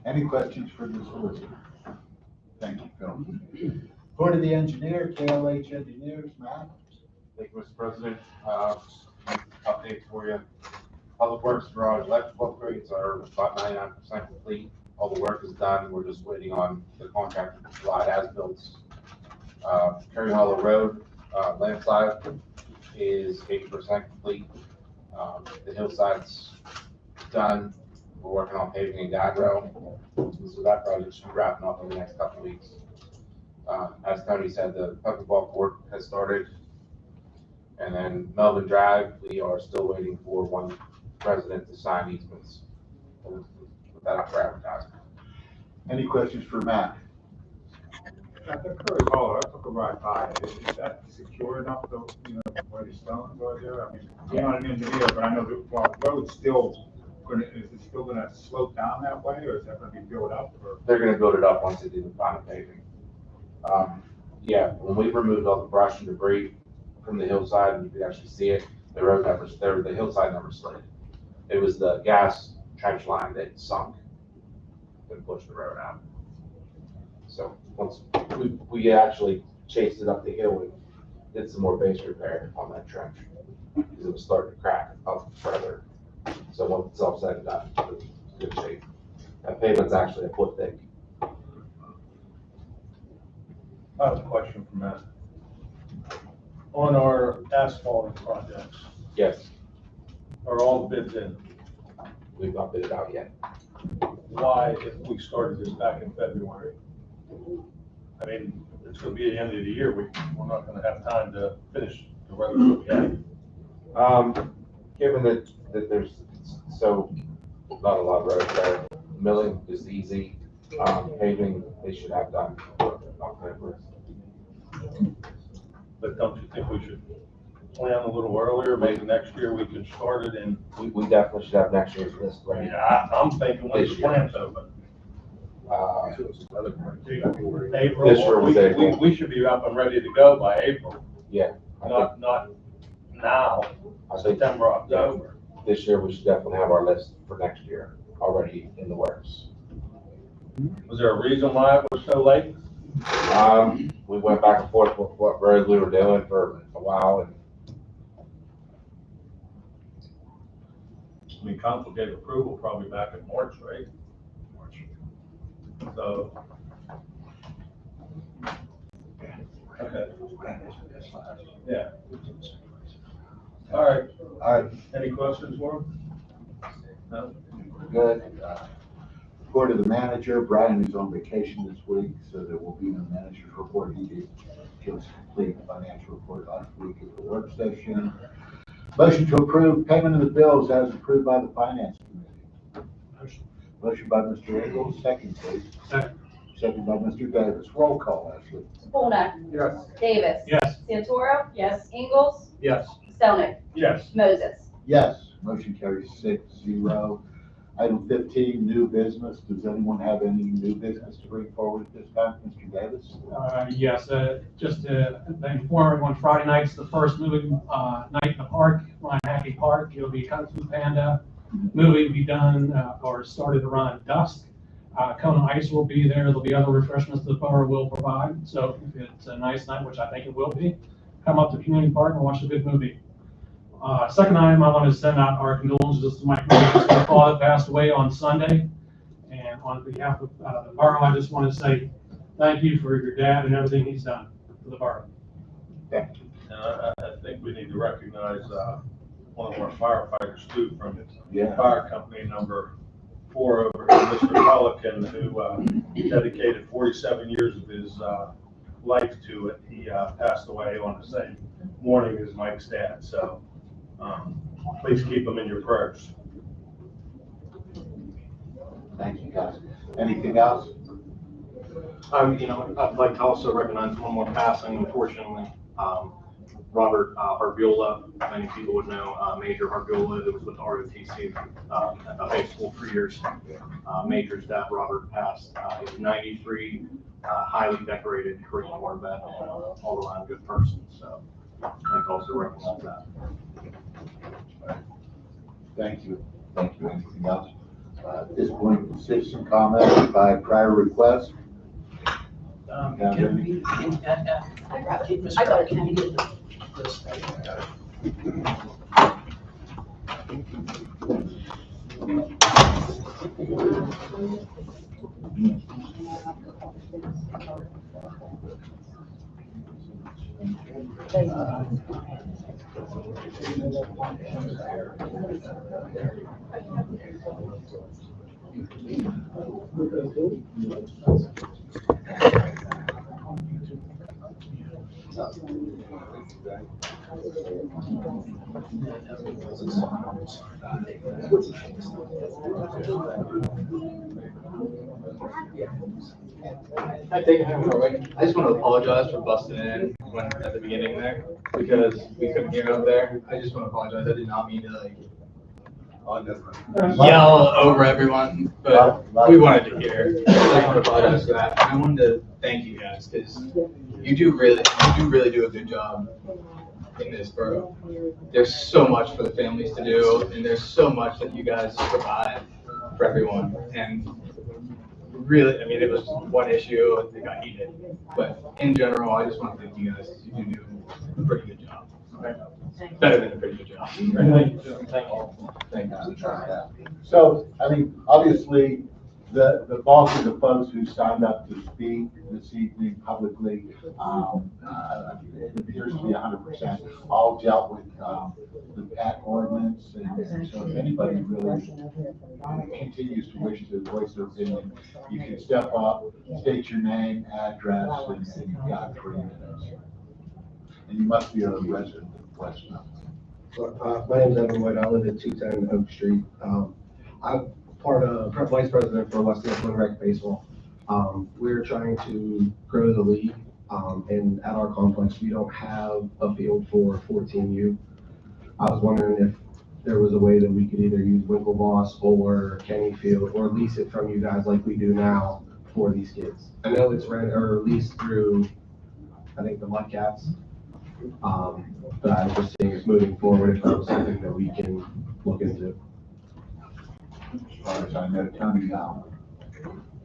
Any questions for the solicitor? Thank you, Phil. Report of the engineer, KLH Engineers, Matt. Thank you, Mr. President. Update for you. Public Works garage electrical upgrades are about 99% complete. All the work is done. We're just waiting on the contractor to provide as-built. Cherry Hollow Road landslide is 80% complete. The hillside's done. We're working on paving and guide rail. So that project should be wrapping up in the next couple of weeks. As Tony said, the pickleball court has started. And then Melvin Drive, we are still waiting for one resident to sign easements. We'll put that up for advertisement. Any questions for Matt? At the Curry Hollow, I took a ride by. Is that secure enough to, where the stones are there? I mean, I'm not an engineer, but I know the road's still is it still gonna slope down that way, or is that gonna be built up? Or? They're gonna build it up once they do the final paving. Yeah, when we removed all the brush and debris from the hillside, and you could actually see it, the hillside never slid. It was the gas trench line that sunk and pushed the road out. So once we actually chased it up the hill and did some more base repair on that trench because it was starting to crack up further. So once it's all said and done, it's in good shape. That pavement's actually a foot thick. I have a question for Matt. On our asphalt projects. Yes. Are all the bids in? We've not bid it out yet. Why, if we started this back in February? I mean, it's gonna be the end of the year, we're not gonna have time to finish the roads that we have. Given that there's not a lot of roads there, milling is easy, paving they should have done October. but don't you think we should plan a little earlier? Maybe next year we can start it in. We definitely should have next year's list ready. Yeah, I'm thinking when the plant's open. April, This year was April. we should be up and ready to go by April. Yeah. Not now, I think September, October. this year we should definitely have our list for next year already in the works. Was there a reason why it was so late? We went back and forth with what roads we were doing for a while, and I mean, council gave approval probably back in March, right? So. Okay. Yeah. All right. All right. Any questions for him? No? Good. According to the manager, Brian is on vacation this week, so there will be no manager's report. He did give us a complete financial report last week at the work session. Motion to approve payment of the bills as approved by the finance committee. Motion by Mr. Ingles, second please. Second by Mr. Davis. Roll call, Ashley. Spolnak. Yes. Davis. Yes. Santoro. Yes. Ingalls. Yes. Stelnick. Yes. Moses. Yes. Motion carries 6-0. Item 15, new business. Does anyone have any new business to bring forward at this time? Mr. Davis? Yes, just to inform everyone, Friday night's the first movie night in the park, Ryan Hackey Park. It'll be Kung Fu Panda. Movie will be done or started around dusk. Kona Ice will be there. There'll be other refreshments the borough will provide. So if it's a nice night, which I think it will be, come up to Community Park and watch a good movie. Second item, I want to send out our condolences to my father that passed away on Sunday. And on behalf of the borough, I just want to say thank you for your dad and everything he's done for the borough. Thank you. I think we need to recognize one of our firefighters too from Yeah. fire company number 4 over here, Mr. Pelican, who dedicated 47 years of his life to it. He passed away on the same morning as Mike's dad. So please keep him in your prayers. Thank you, guys. Anything else? I'd like to also recognize one more passing, unfortunately. Robert Harbiola, many people would know, Major Harbiola, who was with the ROTC at the high school for years. Major's dad, Robert, passed. He was 93, highly decorated Korean War vet, and all around good person. So I'd like to also recognize that. Thank you. Thank you. Anything else? At this point, citizen comment by prior request. I got it. Can you get this? I just want to apologize for busting in at the beginning there, because we couldn't hear out there. I just want to apologize. I did not mean to yell over everyone, but we wanted to hear. I just want to apologize for that. And I wanted to thank you guys, because you do really do a good job in this borough. There's so much for the families to do, and there's so much that you guys provide for everyone. And really, I mean, it was one issue that got heated, but in general, I just want to thank you guys. You do a pretty good job. Better than a pretty good job. Thank you. So, I mean, obviously, the bulk of the folks who signed up to speak this evening publicly, it appears to be 100% all dealt with the PAC ordinance. And so if anybody really continues to wish to voice their opinion, you can step up, state your name, address, and you've got 3 minutes. And you must be a resident of West Mifflin. My name's Evan White. I live at 210 Oak Street. I'm vice president for West Mifflin Rec Baseball. We're trying to grow the league And at our complex, we don't have a field for 14U. I was wondering if there was a way that we could either use Winklevoss or Kenny Field or lease it from you guys like we do now for these kids. I know it's rent or leased through, I think, the Mudcats. But I was just seeing if moving forward, if that was something that we can look into. As far as I know, Tony,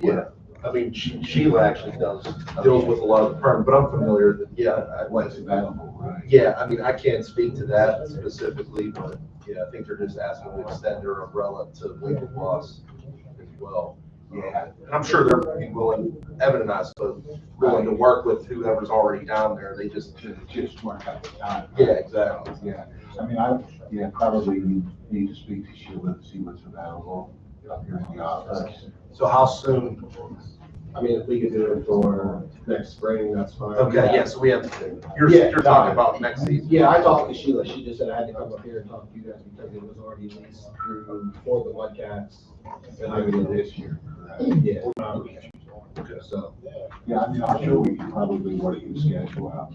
Yeah, I mean, Sheila actually deals with a lot of the permit, but I'm familiar that, what's available, right? Yeah, I mean, I can't speak to that specifically, but yeah, I think they're just asking to extend their umbrella to Winklevoss as well. Yeah. And I'm sure they're be willing, Evan and I, so willing to work with whoever's already down there. They just work out the time. Yeah, exactly. Yeah, I mean, probably need to speak to Sheila to see what's available up here in the office. So how soon? I mean, if we could do it for next spring, that's fine. Okay, yeah, so we have, you're talking about next season. Yeah, I talked to Sheila. She just said I had to come up here and talk to you guys because it was already leased through for the Mudcats. And I mean, this year. Yeah. So. Yeah, I mean, I'm sure we can probably work the schedule out.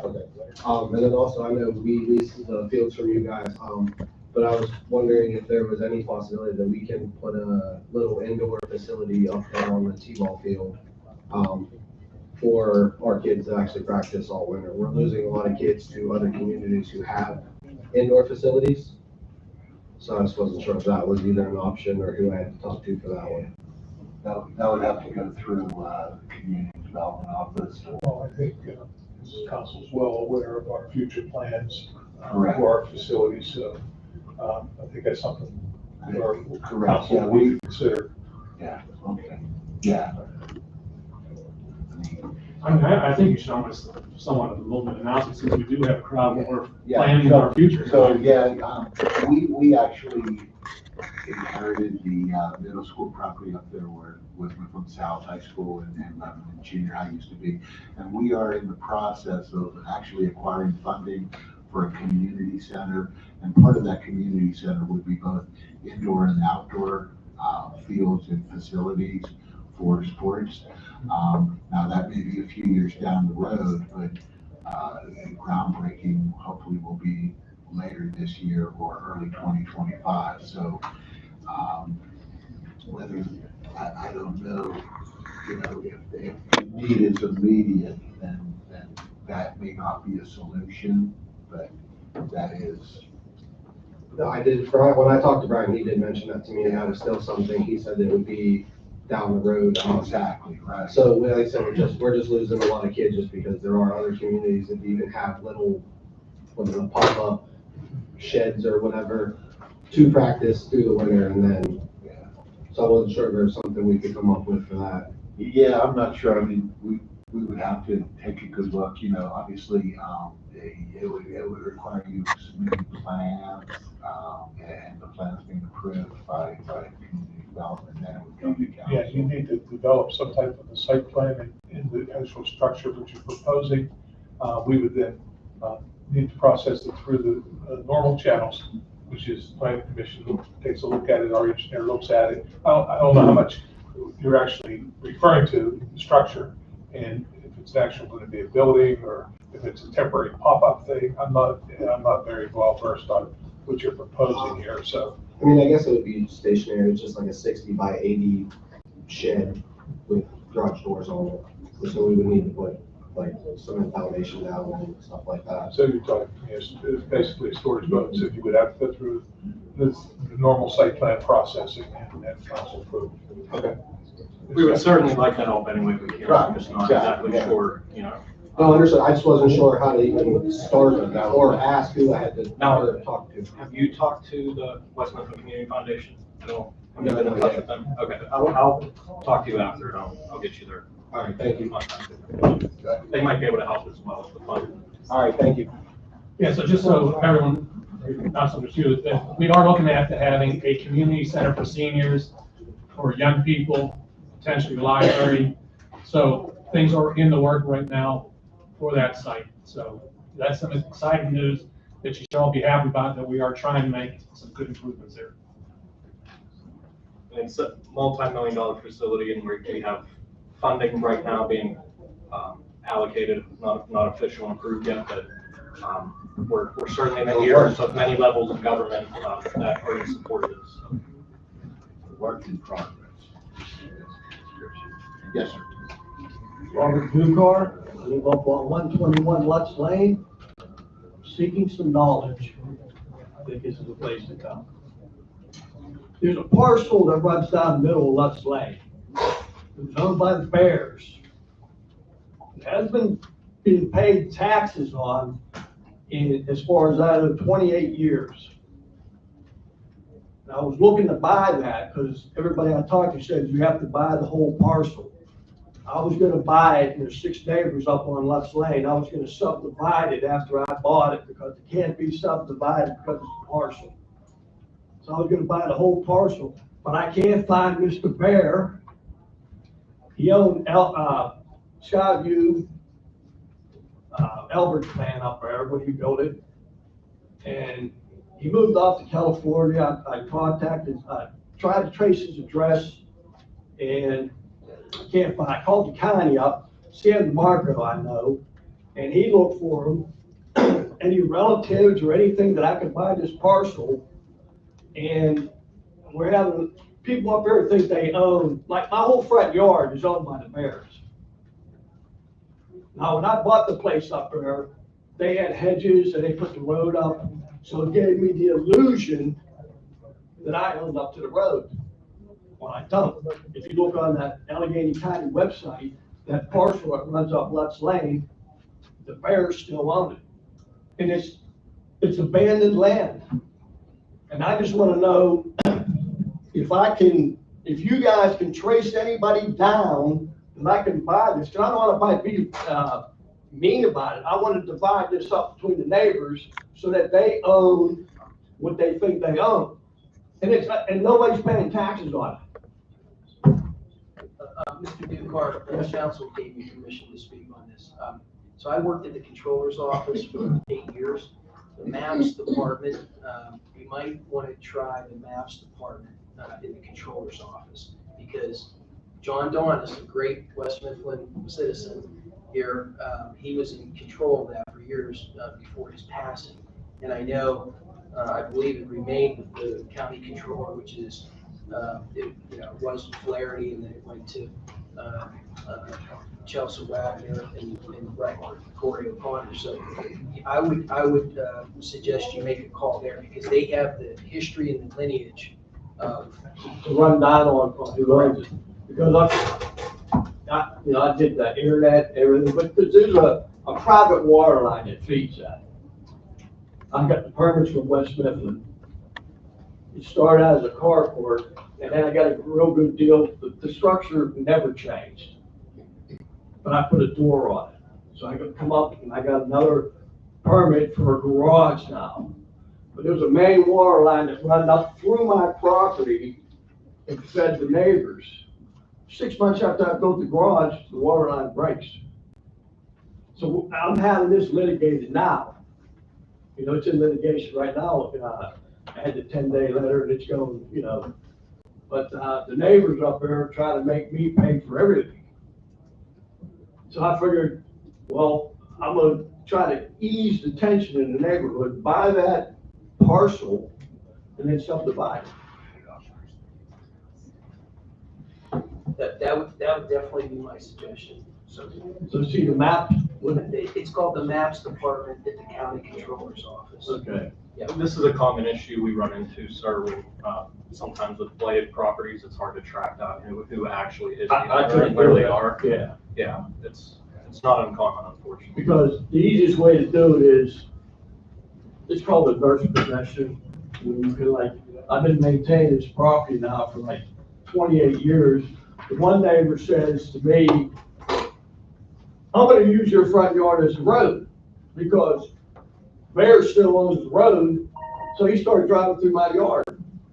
Okay. And then also, I know we lease the fields from you guys, but I was wondering if there was any possibility that we can put a little indoor facility up there on the T-ball field, for our kids to actually practice all winter. We're losing a lot of kids to other communities who have indoor facilities. So I just wasn't sure if that was either an option or who I had to talk to for that one. That would have to go through the community development office. Well, I think council's well aware of our future plans Correct. for our facilities, so I think that's something our Correct. council Yeah, will consider. Yeah, okay, yeah. I mean, I think you should almost somewhat of a little bit of announcement since we do have a crowd that we're Yeah. planning our future. So, we actually inherited the middle school property up there where Mifflin South High School and Lebanon Junior High used to be. And we are in the process of actually acquiring funding for a community center. And part of that community center would be both indoor and outdoor fields and facilities for sports. Now that may be a few years down the road, but groundbreaking hopefully will be later this year or early 2025. So whether, I don't know, if the need is immediate, then that may not be a solution, but that is. No, I did, when I talked to Brian, he did mention that to me, and that was still something, he said that it would be down the road. Exactly, right. So, like I said, we're just losing a lot of kids just because there are other communities that even have little, pop-up sheds or whatever to practice through the winter, and then, so I wasn't sure if there was something we could come up with for that. Yeah, I'm not sure. I mean, we would have to take a good look, obviously, it would require you submitting plans, and the plans being approved by community development, then it would come to council. Yeah, you need to develop some type of a site plan in the actual structure which you're proposing. We would then need to process it through the normal channels, which is planning commission takes a look at it, our engineer looks at it. I don't know how much you're actually referring to the structure, and if it's actually going to be a building or if it's a temporary pop-up thing. I'm not very well versed on what you're proposing here, so. I mean, I guess it would be stationary. It's just like a 60 by 80 shed with garage doors on it. So we would need to put like cement foundation down and stuff like that. So you're talking, it's basically a storage building, so you would have to go through the normal site plan processing and council approval. Okay. We would certainly like that help any way we can. Right. I'm just not Exactly. exactly sure, No, understood. I just wasn't sure how to even start or ask who I had to talk to. Have you talked to the West Mifflin Community Foundation at all? Have you No, been in touch with them? Okay, I'll talk to you after, and I'll get you there. All right, thank you. They might be able to help as well with the funding. All right, thank you. Yeah, so just so everyone not understood, that we are looking at having a community center for seniors, for young people, potentially library. So things are in the work right now for that site. So that's some exciting news that you should all be happy about, that we are trying to make some good improvements there. It's a multi-million-dollar facility, and we have funding right now being allocated, not official and approved yet, but we're certainly in the ears of many levels of government that are in support of this. Work in progress. Yes, sir. Robert Dukar, I live up on 121 Lutz Lane, seeking some knowledge. I think this is the place to come. There's a parcel that runs down the middle of Lutz Lane. It's owned by the Bears. It has been paid taxes on as far as I know, 28 years. And I was looking to buy that because everybody I talked to said you have to buy the whole parcel. I was gonna buy it, and there's 6 neighbors up on Lutz Lane. I was gonna subdivide it after I bought it because it can't be subdivided because it's a parcel. So I was gonna buy the whole parcel, but I can't find Mr. Bear. He owned Skyview, Albert's plan up there when he built it. And he moved off to California. I contacted, tried to trace his address, and I can't find. I called the county up, Sam DeMarco I know, and he looked for him. Any relatives or anything that I could buy this parcel. And we're having people up there think they own, like my whole front yard is owned by the Bears. Now, when I bought the place up there, they had hedges and they put the road up. So it gave me the illusion that I owned up to the road. Well, I don't. If you look on that Allegheny County website, that parcel that runs up Lutz Lane, the Bears still own it. And it's abandoned land. And I just want to know if you guys can trace anybody down, and I can buy this, because I don't want to be mean about it. I want to divide this up between the neighbors so that they own what they think they own. And nobody's paying taxes on it. Mr. Dukar, the council gave me permission to speak on this. So I worked at the controller's office for 8 years. The maps department, you might want to try the maps department in the controller's office, because John Dawn is a great West Mifflin citizen here. He was in control of that for years before his passing. And I know, I believe it remained with the county controller, which is, it was Flaherty, and then it went to Chelsea Wagner and Corey O'Connor. So I would suggest you make a call there, because they have the history and the lineage of to run down on who owns it. Because I did the internet, everything, but there's a private water line that feeds that. I got the permits from West Mifflin. It started out as a carport, and then I got a real good deal. The structure never changed, but I put a door on it. So I could come up, and I got another permit for a garage now. But there's a main water line that runs up through my property and fed the neighbors. 6 months after I built the garage, the water line breaks. So I'm having this litigated now. It's in litigation right now. I had the 10-day letter, and it's going, but the neighbors up there are trying to make me pay for everything. So I figured, well, I'm going to try to ease the tension in the neighborhood, buy that parcel, and then subdivide it. that would definitely be my suggestion. So see the map? It's called the maps department at the county controller's office. Okay. Yeah. This is a common issue we run into, sir. Sometimes with blighted properties, it's hard to track down who actually is the owner and where they are. Yeah. Yeah, it's not uncommon, unfortunately. Because the easiest way to do it is, it's called a nurse possession. When you can, I've been maintaining this property now for 28 years. The one neighbor says to me, I'm going to use your front yard as a road because Bear still owns the road. So he started driving through my yard.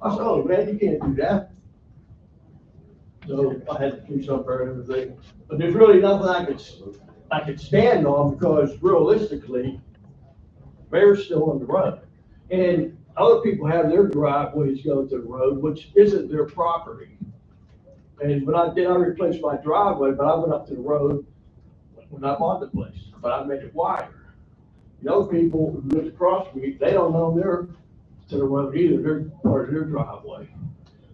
I said, oh man, you can't do that. So I had to do something for everything. But there's really nothing I could stand on, because realistically, Bear's still on the road. And other people have their driveways go to the road, which isn't their property. And when I replaced my driveway, but I went up to the road. when I bought the place, but I made it wider. Young people who live across the street, they don't know their, to the road either, they're part of their driveway.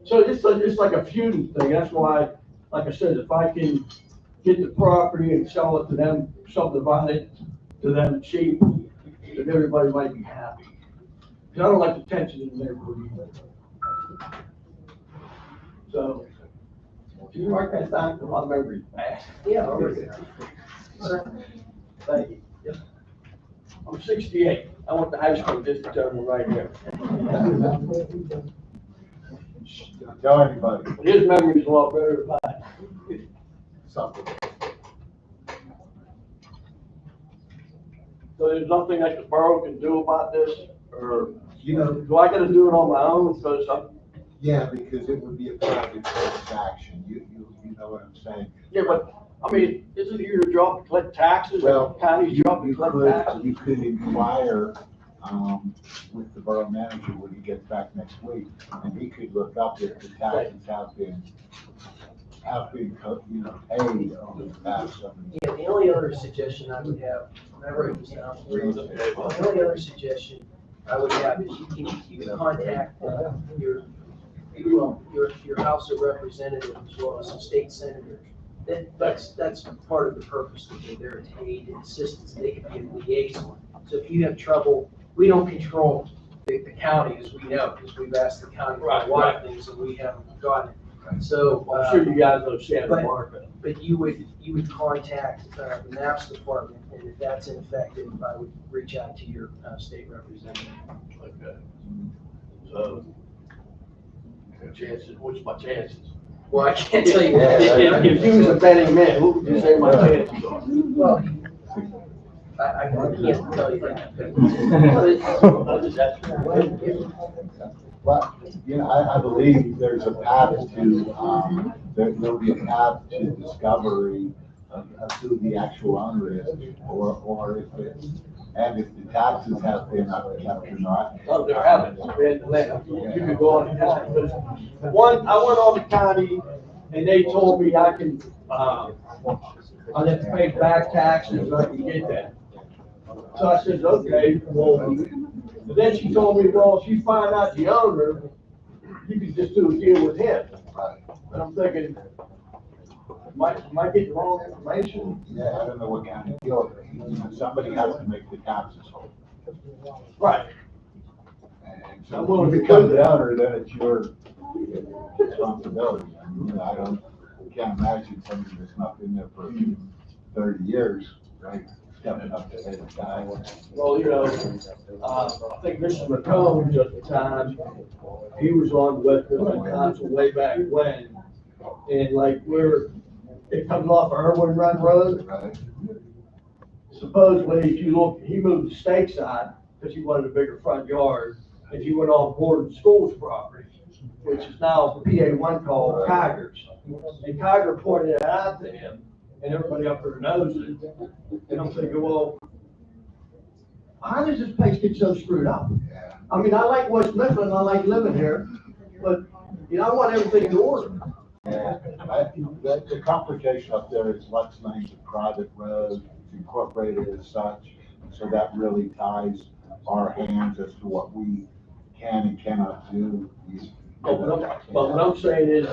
So it's like a feuding thing, that's why, like I said, if I can get the property and sell it to them, subdivide it to them cheap, then everybody might be happy. Cause I don't like the tension in the neighborhood either. So, can you mark that down, my memory's bad. Yeah. Thank you. Yes. I'm 68. I went to high school district over right here. Tell anybody. His memory's a lot better than mine. Something. So there's nothing that the borough can do about this, or, do I gotta do it on my own, because Yeah, because it would be a private transaction. You know what I'm saying? yeah, but, I mean, isn't it your job to collect taxes, or county's job to collect taxes? You could inquire, with the borough manager when he gets back next week, and he could look up if the taxes have been, paid over the past 7 years. Yeah, the only other suggestion I would have, and I wrote this down, the only other suggestion I would have is you can contact your House of Representatives as well as some state senators. That's part of the purpose that they're there to aid and assistance. They can be a liaison. So if you have trouble, we don't control the county, as we know, because we've asked the county for a lot of things and we haven't gotten it. So I'm sure you guys understand the market. But you would contact the maps department, and if that's ineffective, I would reach out to your state representative. Okay. So, chances, what's my chances? Well, I can't tell you. If you was a betting man, what would you say my chances are? Well, I can't tell you that. Well, I believe there's a path to, there'll be a path to discovery of who the actual owner is, or if it's, and if the taxes have been kept or not. Oh, there haven't been, you could go on the county, because I went on the county, and they told me I can, I'd have to pay back taxes, I can get that. So I said, okay, well, but then she told me, well, if you find out the owner, you can just do a deal with him. And I'm thinking, am I getting wrong information? Yeah, I don't know what kind of deal, somebody has to make the taxes whole. Right. And so when you become the owner, then it's your responsibility. I can't imagine somebody that's not been there for 30 years, right? Stepping up to head of guy. Well, I think Mr. McCombs at the time, he was on with the council way back when. And like it comes off of Irwin Run Road. Right. Supposedly, if you look, he moved to Stateside because he wanted a bigger front yard. And he went on Borden School's property, which is now PA1 called Tigers. And Tiger pointed it out to him, and everybody up there knows it. And I'm thinking, well, how does this place get so screwed up? Yeah. I mean, I like West Mifflin, I like living here, but, I want everything in order. Yeah, the complication up there is Lux Lane's a private road, it's incorporated as such, so that really ties our hands as to what we can and cannot do. But what I'm saying is,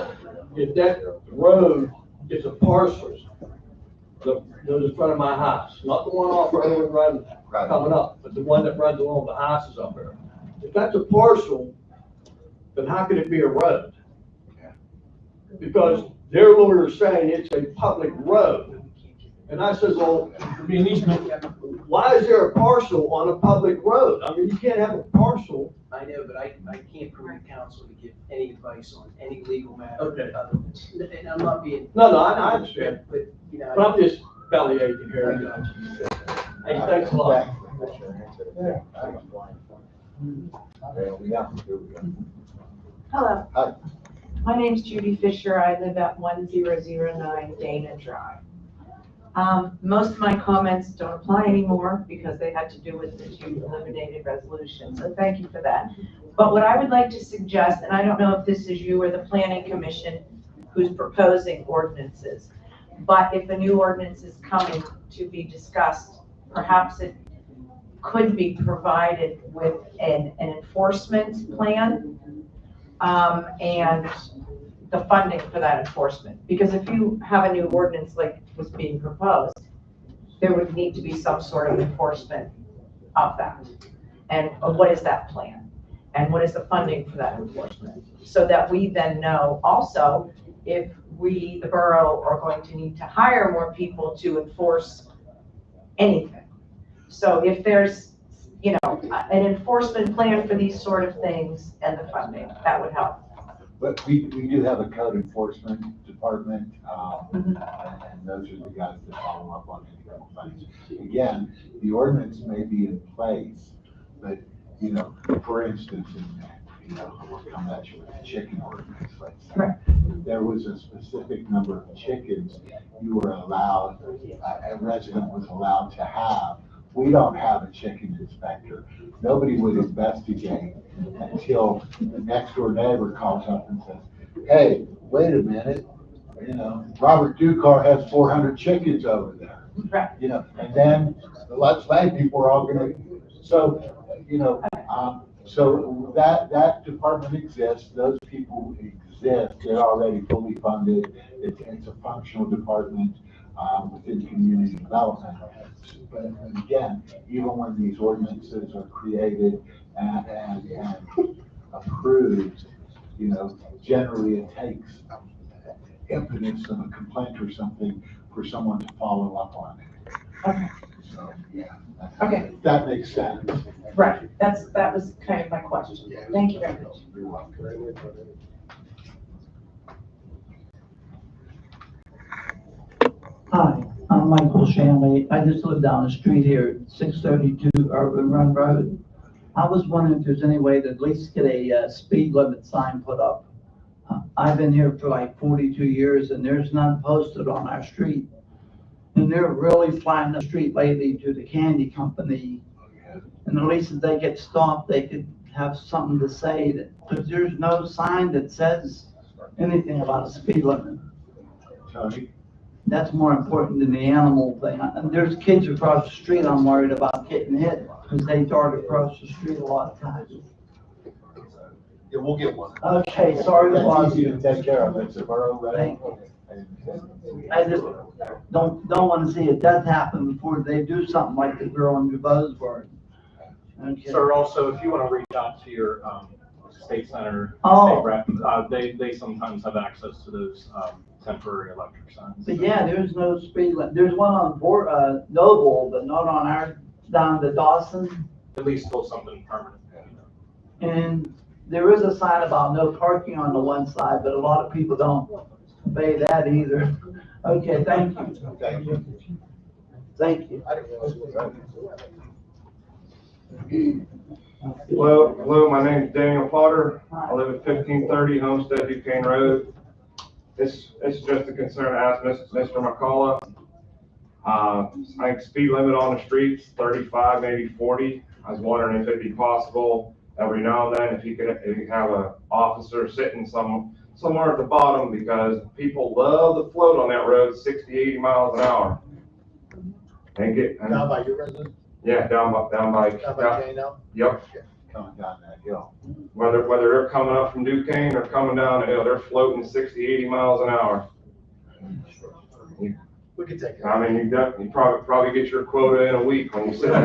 if that road is a parcel, goes in front of my house, not the one off Irwin Run coming up, but the one that runs along the houses up there. If that's a parcel, then how can it be a road? Because their lawyer is saying it's a public road. And I said, well, why is there a parcel on a public road? I mean, you can't have a parcel. I know, but I can't permit counsel to give any advice on any legal matter. Okay. Other than, and I'm not being. No, I understand. But, But I'm just belly aching here. Hey, thanks a lot. Hello. Hi. My name's Judy Fisher. I live at 1009 Dana Drive. Most of my comments don't apply anymore because they had to do with the two eliminated resolutions. So thank you for that. But what I would like to suggest, and I don't know if this is you or the Planning Commission who's proposing ordinances, But if a new ordinance is coming to be discussed, perhaps it could be provided with an enforcement plan, and the funding for that enforcement. Because if you have a new ordinance like was being proposed, there would need to be some sort of enforcement of that. And what is that plan? And what is the funding for that enforcement? So that we then know also if we, the borough, are going to need to hire more people to enforce anything. So if there's, you know, an enforcement plan for these sort of things and the funding, that would help. But we do have a code enforcement department, and those are the guys that follow up on any complaints. Again, the ordinance may be in place, but, you know, for instance, you know, we'll come at you with the chicken ordinance, let's say. Right. There was a specific number of chickens you were allowed, a resident was allowed to have. We don't have a chicken inspector. Nobody would investigate until the next door neighbor calls up and says, hey, wait a minute, you know, Robert Dukar has 400 chickens over there. Right. You know, and then the Let's Play people are all gonna, so, you know, so that department exists, those people exist, they're already fully funded, it's a functional department within community development. But again, even when these ordinances are created and approved, you know, generally it takes impetus of a complaint or something for someone to follow up on it. Okay. So, yeah. Okay. That makes sense. Right, that was kind of my question. Thank you very much. You're welcome. Hi, I'm Michael Shanley. I just live down the street here, 632 Urban Run Road. I was wondering if there's any way to at least get a speed limit sign put up. I've been here for like 42 years and there's none posted on our street. And they're really flying the street lately to the candy company. And at least if they get stopped, they could have something to say that, because there's no sign that says anything about a speed limit. Tony? That's more important than the animal thing. And there's kids across the street I'm worried about getting hit because they dart across the street a lot of times. Yeah, we'll get one. Okay, sorry to bother That's easy you. to take care of, it's a borough road. Thank you. I just don't want to see a death happen before they do something like the girl in Borough. Okay. Sir, also, if you want to reach out to your state senator, Oh. state rep, they sometimes have access to those temporary electric signs. But yeah, there's no speed limit. There's one on Noble, but not on our, down to Dawson. At least still something permanent. And there is a sign about no parking on the one side, but a lot of people don't obey that either. Okay, thank you. Thank you. Thank you. Hello, my name is Daniel Potter. I live at 1530 Homestead Duquesne Road. This is just a concern I asked Mr. McCullough. I think speed limit on the streets, 35, maybe 40. I was wondering if it'd be possible every now and then if you could have an officer sitting somewhere at the bottom, because people love to float on that road 60, 80 miles an hour. Down by your residence? Yeah, down by Jane now? Yep. Coming down that hill. Whether they're coming up from Duquesne or coming down the hill, they're floating 60, 80 miles an hour. We can take it. I mean, you probably get your quota in a week when you sit there.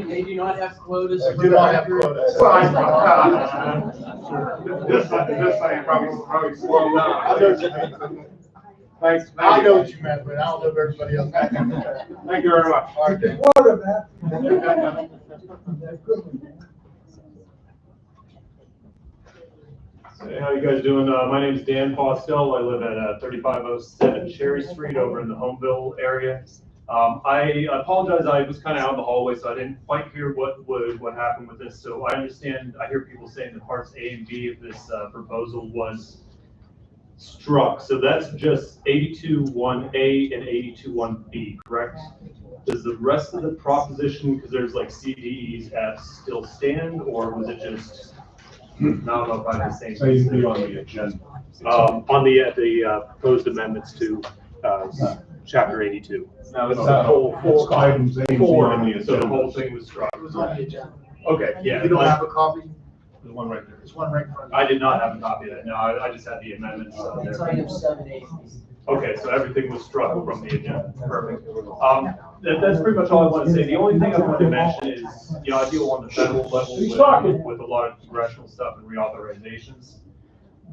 They do not have quotas. They do not have quotas. Just saying, probably slow down. I know what you mean. Thanks. I know what you meant, but I don't know if everybody else. Thank you very much. All right, Dave. Water, man. Hey, how you guys doing? My name is Dan Postel. I live at 3507 Cherry Street over in the Homeville area. I apologize, I was kind of out in the hallway, so I didn't quite hear what happened with this. So I understand, I hear people saying that parts A and B of this proposal was struck. So that's just 82.1A and 82.1B, correct? Does the rest of the proposition, because there's like C, D, E's, F's, still stand, or was it just not up by the same? So you be on the agenda. on the proposed amendments to chapter 82. No, it's that whole four items, A, and B on the So the whole agenda. thing was struck. It was on the agenda. Okay, yeah. You don't have a copy? There's one right there. There's one right in front of you. I did not have a copy of that. No, I just had the amendments. It's there. item 7A. Okay, so everything was struck from the agenda. Perfect. That's pretty much all I want to say. The only thing I wanted to mention is, I deal on the federal level with a lot of congressional stuff and reauthorizations.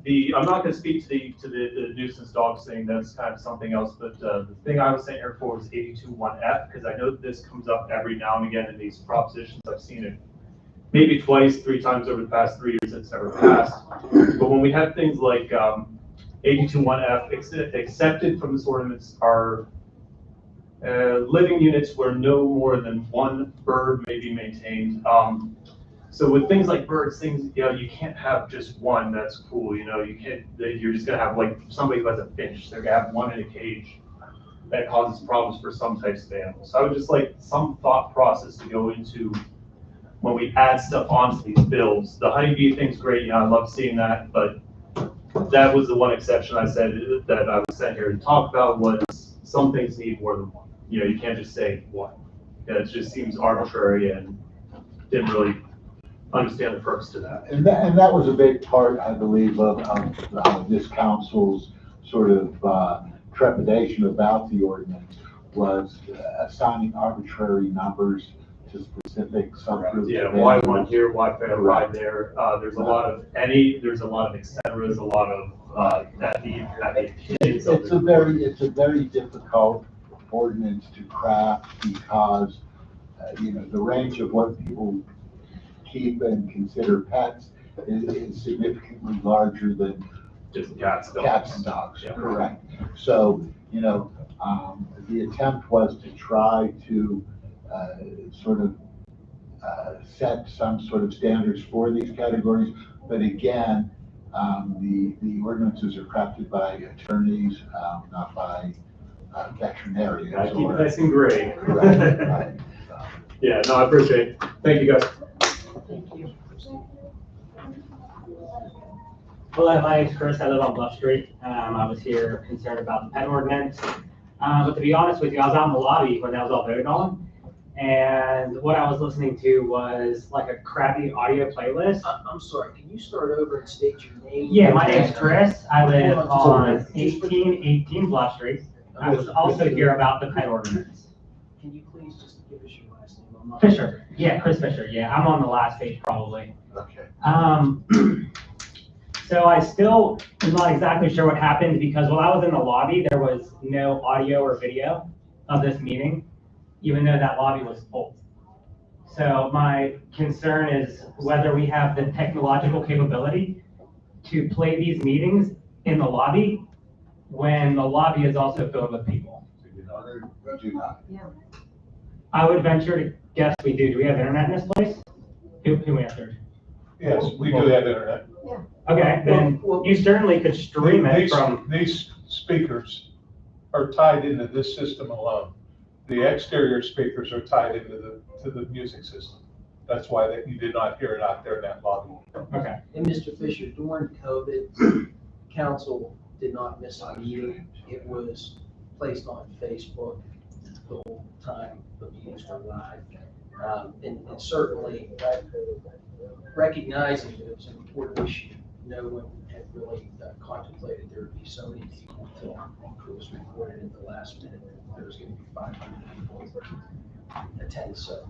I'm not going to speak to the nuisance dogs thing. That's kind of something else. But the thing I was saying here for was 82.1F, because I know that this comes up every now and again in these propositions. I've seen it maybe twice, 3 times over the past 3 years. It's never passed. But when we have things like 82.1F, accepted from this ordinance are living units where no more than 1 bird may be maintained. So with things like birds, you can't have just one. That's cool. You can't. You're just gonna have like somebody who has a finch. They're gonna have one in a cage. That causes problems for some types of animals. So I would just like some thought process to go into when we add stuff onto these bills. The honeybee thing's great. I love seeing that, but that was the one exception I said that I was sent here to talk about was some things need more than one. You can't just say one. It just seems arbitrary and didn't really understand the purpose to that. And that was a big part, I believe, of this council's sort of trepidation about the ordinance was assigning arbitrary numbers to specific subgroups. Yeah, why one here, why there? There's a lot of et ceteras, a lot of It's a very difficult ordinance to craft because the range of what people keep and consider pets is significantly larger than just cats and dogs. Yeah. Correct. So the attempt was to try to sort of set some sort of standards for these categories, but again, the ordinances are crafted by attorneys, not by veterinarians. I keep it nice and gray. Right. Yeah, no, I appreciate it. Thank you, guys. Thank you. Hello, my name's Chris. I live on Bluff Street. I was here concerned about the pet ordinance. But to be honest with you, I was out in the lobby when that was all voted on. And what I was listening to was like a crappy audio playlist. I'm sorry, can you start over and state your name? Yeah, my name's Chris. I live on 1818 Bluff Street. I was also here about the pet ordinance. Can you please just give us your last name? I'm not- Fisher. Yeah, Chris Fisher. Yeah, I'm on the last page probably. Okay. So I still am not exactly sure what happened because while I was in the lobby, there was no audio or video of this meeting, even though that lobby was full. So my concern is whether we have the technological capability to play these meetings in the lobby when the lobby is also filled with people. We do not. Yeah. I would venture to guess we do. Do we have internet in this place? Who answered? Yes, we do have internet. Okay, then you certainly could stream it These- from. These speakers are tied into this system alone. The exterior speakers are tied into the music system. That's why you did not hear it out there in that lobby. Okay. And Mr. Fisher, during COVID, council did not miss a meeting. It was placed on Facebook the whole time the meetings were live. And certainly recognizing that it was an important issue, no one had really contemplated there would be so many people until it was reported at the last minute that there was going to be 500 people attend. So,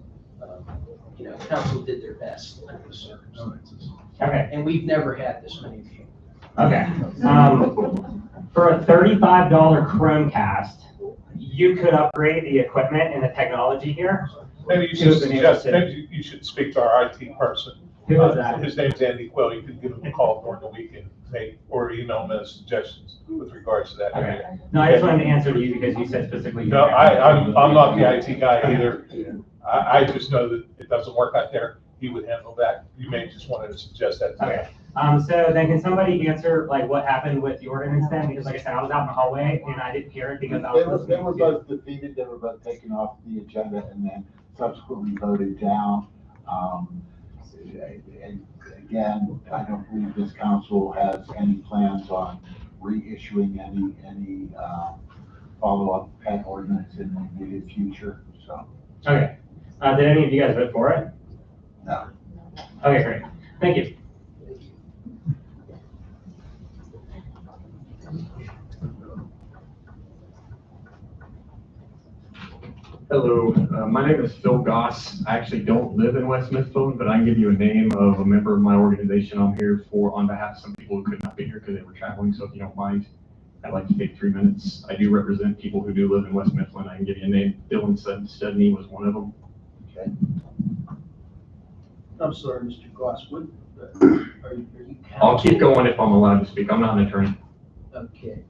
council did their best under the circumstances. Okay. And we've never had this many people. Okay. For a $35 Chromecast, you could upgrade the equipment and the technology here. Maybe you should suggest, maybe you should speak to our IT person. Who is that? His name's Andy Quill. You could give him a call during the week and or email him suggestions with regards to that area. Okay. No, I just wanted to answer to you because you said specifically. No, I'm not the IT guy either. I just know that it doesn't work out there. He would handle that. You may just want to suggest that. Okay. So then can somebody answer like what happened with the ordinance then? Because like I said, I was out in the hallway and I didn't hear it because I was They were both defeated, they were both taken off the agenda and then subsequently voted down. And again, I don't believe this council has any plans on reissuing any follow-up pet ordinance in the immediate future, so. Okay. Did any of you guys vote for it? No. Okay, great. Thank you. Hello, my name is Phil Goss. I actually don't live in West Mifflin, but I can give you a name of a member of my organization I'm here for on behalf of some people who could not be here because they were traveling. So if you don't mind, I'd like to take 3 minutes. I do represent people who do live in West Mifflin. I can give you a name. Dylan Studney was one of them. Okay. I'm sorry, Mr. Goss, what, are you I'll keep going if I'm allowed to speak. I'm not an attorney. Okay,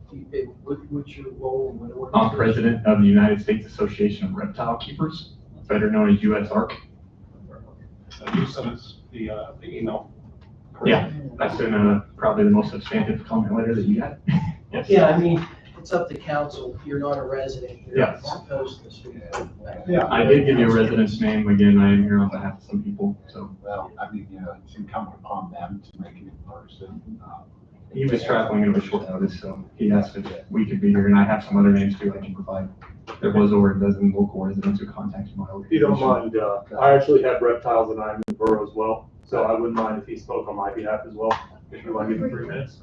what's your role? I'm president of the United States Association of Reptile Keepers, better known as US ARC. You sent us the email. Yeah, that's in probably the most substantive comment letter that you got. Yes. Yeah, I mean, it's up to council. You're not a resident. You're Yeah. not supposed to speak. Yeah. I did give you a resident's name. Again, I am here on behalf of some people, so. Well, I mean, it's incumbent upon them to make it in person. He was traveling at a short notice, so he asked if we could be here, and I have some other names too I can provide. There was over a dozen local residents who contacted my If you organization. don't mind, I actually have reptiles and I'm in the borough as well, so I wouldn't mind if he spoke on my behalf as well, if you want to give him 3 minutes.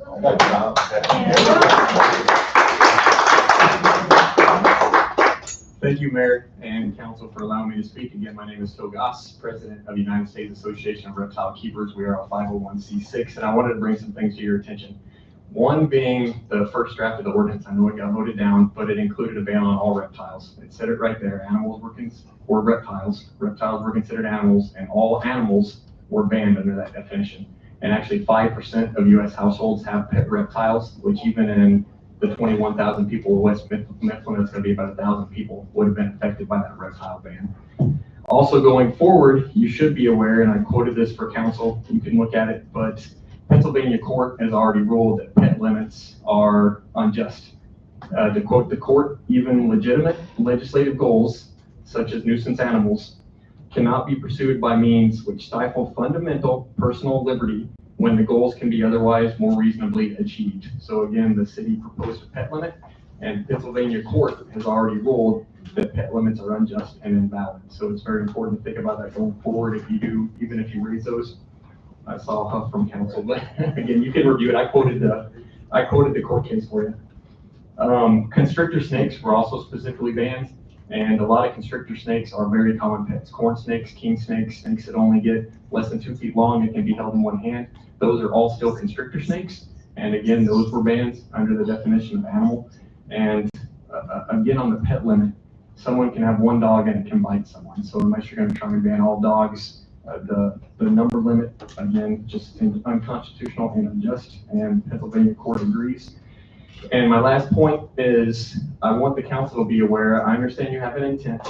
Thank you, Mayor and Council, for allowing me to speak. Again, my name is Phil Goss, President of the United States Association of Reptile Keepers. We are a 501c6, and I wanted to bring some things to your attention. One being the first draft of the ordinance. I know it got voted down, but it included a ban on all reptiles. It said it right there. Animals were reptiles. Reptiles were considered animals, and all animals were banned under that definition. And actually 5% of U.S. households have pet reptiles, which even in the 21,000 people of West Mifflin, it's going to be about 1,000 people would have been affected by that reptile ban. Also going forward, you should be aware, and I quoted this for council, you can look at it, but Pennsylvania court has already ruled that pet limits are unjust. To quote the court, even legitimate legislative goals, such as nuisance animals, cannot be pursued by means which stifle fundamental personal liberty when the goals can be otherwise more reasonably achieved. So again, the city proposed a pet limit, and Pennsylvania court has already ruled that pet limits are unjust and invalid. So it's very important to think about that going forward if you do, even if you raise those. I saw a huff from council, but again, you can review it. I quoted the court case for you. Constrictor snakes were also specifically banned, and a lot of constrictor snakes are very common pets. Corn snakes, king snakes, snakes that only get less than 2 feet long and can be held in one hand. Those are all still constrictor snakes. And again, those were banned under the definition of animal. And again, on the pet limit, someone can have one dog and it can bite someone. So unless you're going to try and ban all dogs, the number limit, again, just seems unconstitutional and unjust, and Pennsylvania court agrees. And my last point is, I want the council to be aware, I understand you have an intent.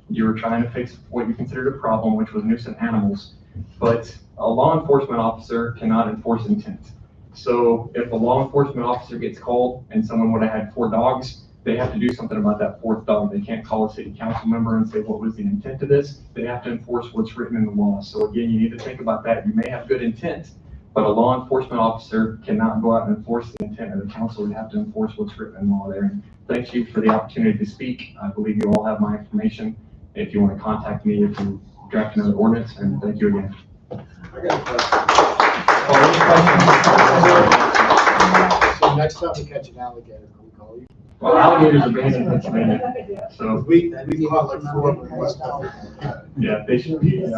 You were trying to fix what you considered a problem, which was nuisance animals, but a law enforcement officer cannot enforce intent. So if a law enforcement officer gets called and someone would have had 4 dogs, they have to do something about that 4th dog. They can't call a city council member and say, what was the intent of this? They have to enforce what's written in the law. So again, you need to think about that. You may have good intent, but a law enforcement officer cannot go out and enforce the intent of the council. They have to enforce what's written in law there. And thank you for the opportunity to speak. I believe you all have my information. If you want to contact me, if you draft another ordinance, and thank you again. I got a question. So next time we catch an alligator, can we call you? Well, alligators are banned in Pennsylvania, so. We caught like 4 of them in West Africa. Yeah, they should be, again,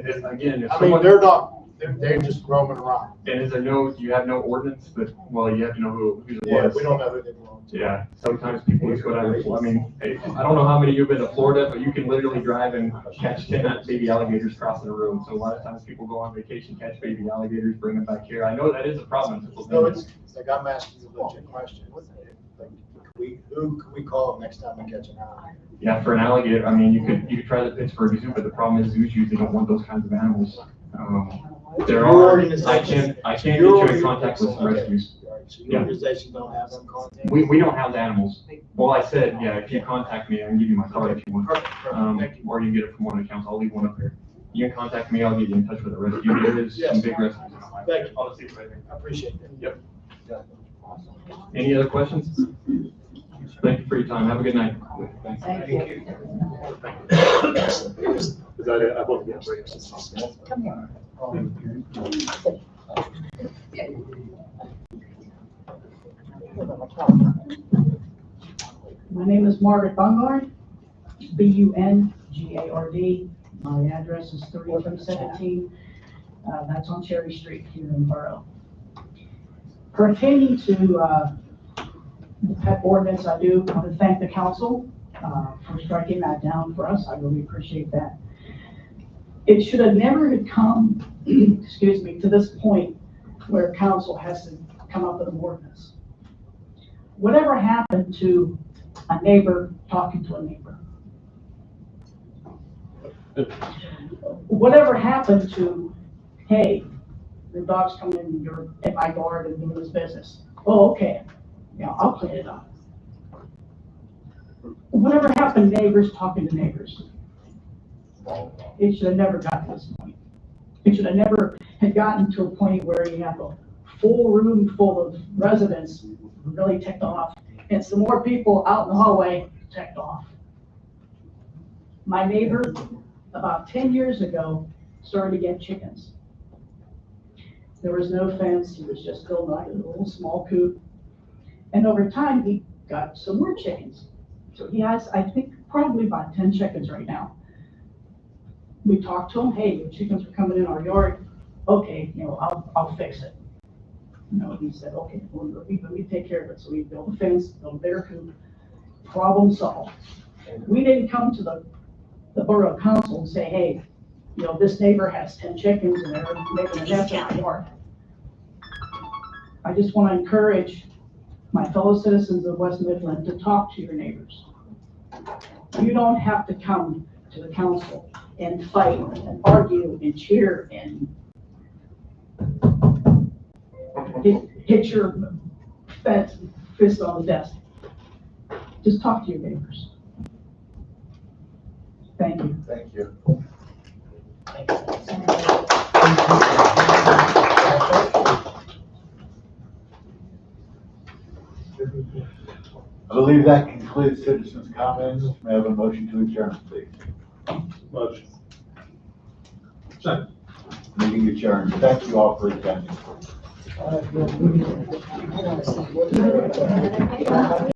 if I mean, someone. they're not, they're just roaming around. And is there no, you have no ordinance, but, well, you have to know who it Yeah, was. we don't know who they belong to. Yeah, sometimes people just go down, I mean, I don't know how many of you have been to Florida, but you can literally drive and catch 10 baby alligators crossing the road. So a lot of times people go on vacation, catch baby alligators, bring them back here. I know that is a problem. No, it's like I'm asking you a legit question. Like, who can we call next time we catch an alligator? Yeah, for an alligator, I mean, you could try the Pittsburgh Zoo, but the problem is zoos usually don't want those kinds of animals. There are, I can get you in contact with some rescues. So your organization don't have them contact? We don't have the animals. Well, I said, yeah, if you contact me, I can give you my card if you want. Or you can get it from one of the accounts. I'll leave one up here. You can contact me, I'll get you in touch with the rescue. There is some big rescues. Thank you. I'll just leave it right there. I appreciate that. Yep. Any other questions? Thank you for your time. Have a good night. Thank you. Is that it? I both get it. Come here. My name is Margaret Bungard, Bungard. My address is 3317. That's on Cherry Street here in Borough. Pertaining to the pet ordinance, I do want to thank the council for striking that down for us. I really appreciate that. It should have never come, excuse me, to this point where council has to come up with an ordinance. Whatever happened to a neighbor talking to a neighbor? Whatever happened to, hey, the dog's coming in my yard and doing his business? Oh, okay, yeah, I'll clean it up. Whatever happened to neighbors talking to neighbors? It should have never gotten to this point. It should have never had gotten to a point where you have a full room full of residents really ticked off, and some more people out in the hallway ticked off. My neighbor, about 10 years ago, started to get chickens. There was no fence, he was just building like a little small coop. And over time, he got some more chickens. So he has, I think, probably about 10 chickens right now. We talked to him, hey, your chickens are coming in our yard. Okay, I'll fix it. He said, okay, well, we take care of it. So we built a fence, built a bigger coop, problem solved. We didn't come to the Borough Council and say, hey, this neighbor has 10 chickens and they're making a nest in my yard. I just want to encourage my fellow citizens of West Mifflin to talk to your neighbors. You don't have to come to the council and fight and argue and cheer and hit your fist on the desk. Just talk to your neighbors. Thank you. Thank you. I believe that concludes citizens' comments. May I have a motion to adjourn, please? Motion. Second. Meeting adjourned. Thank you all for attending.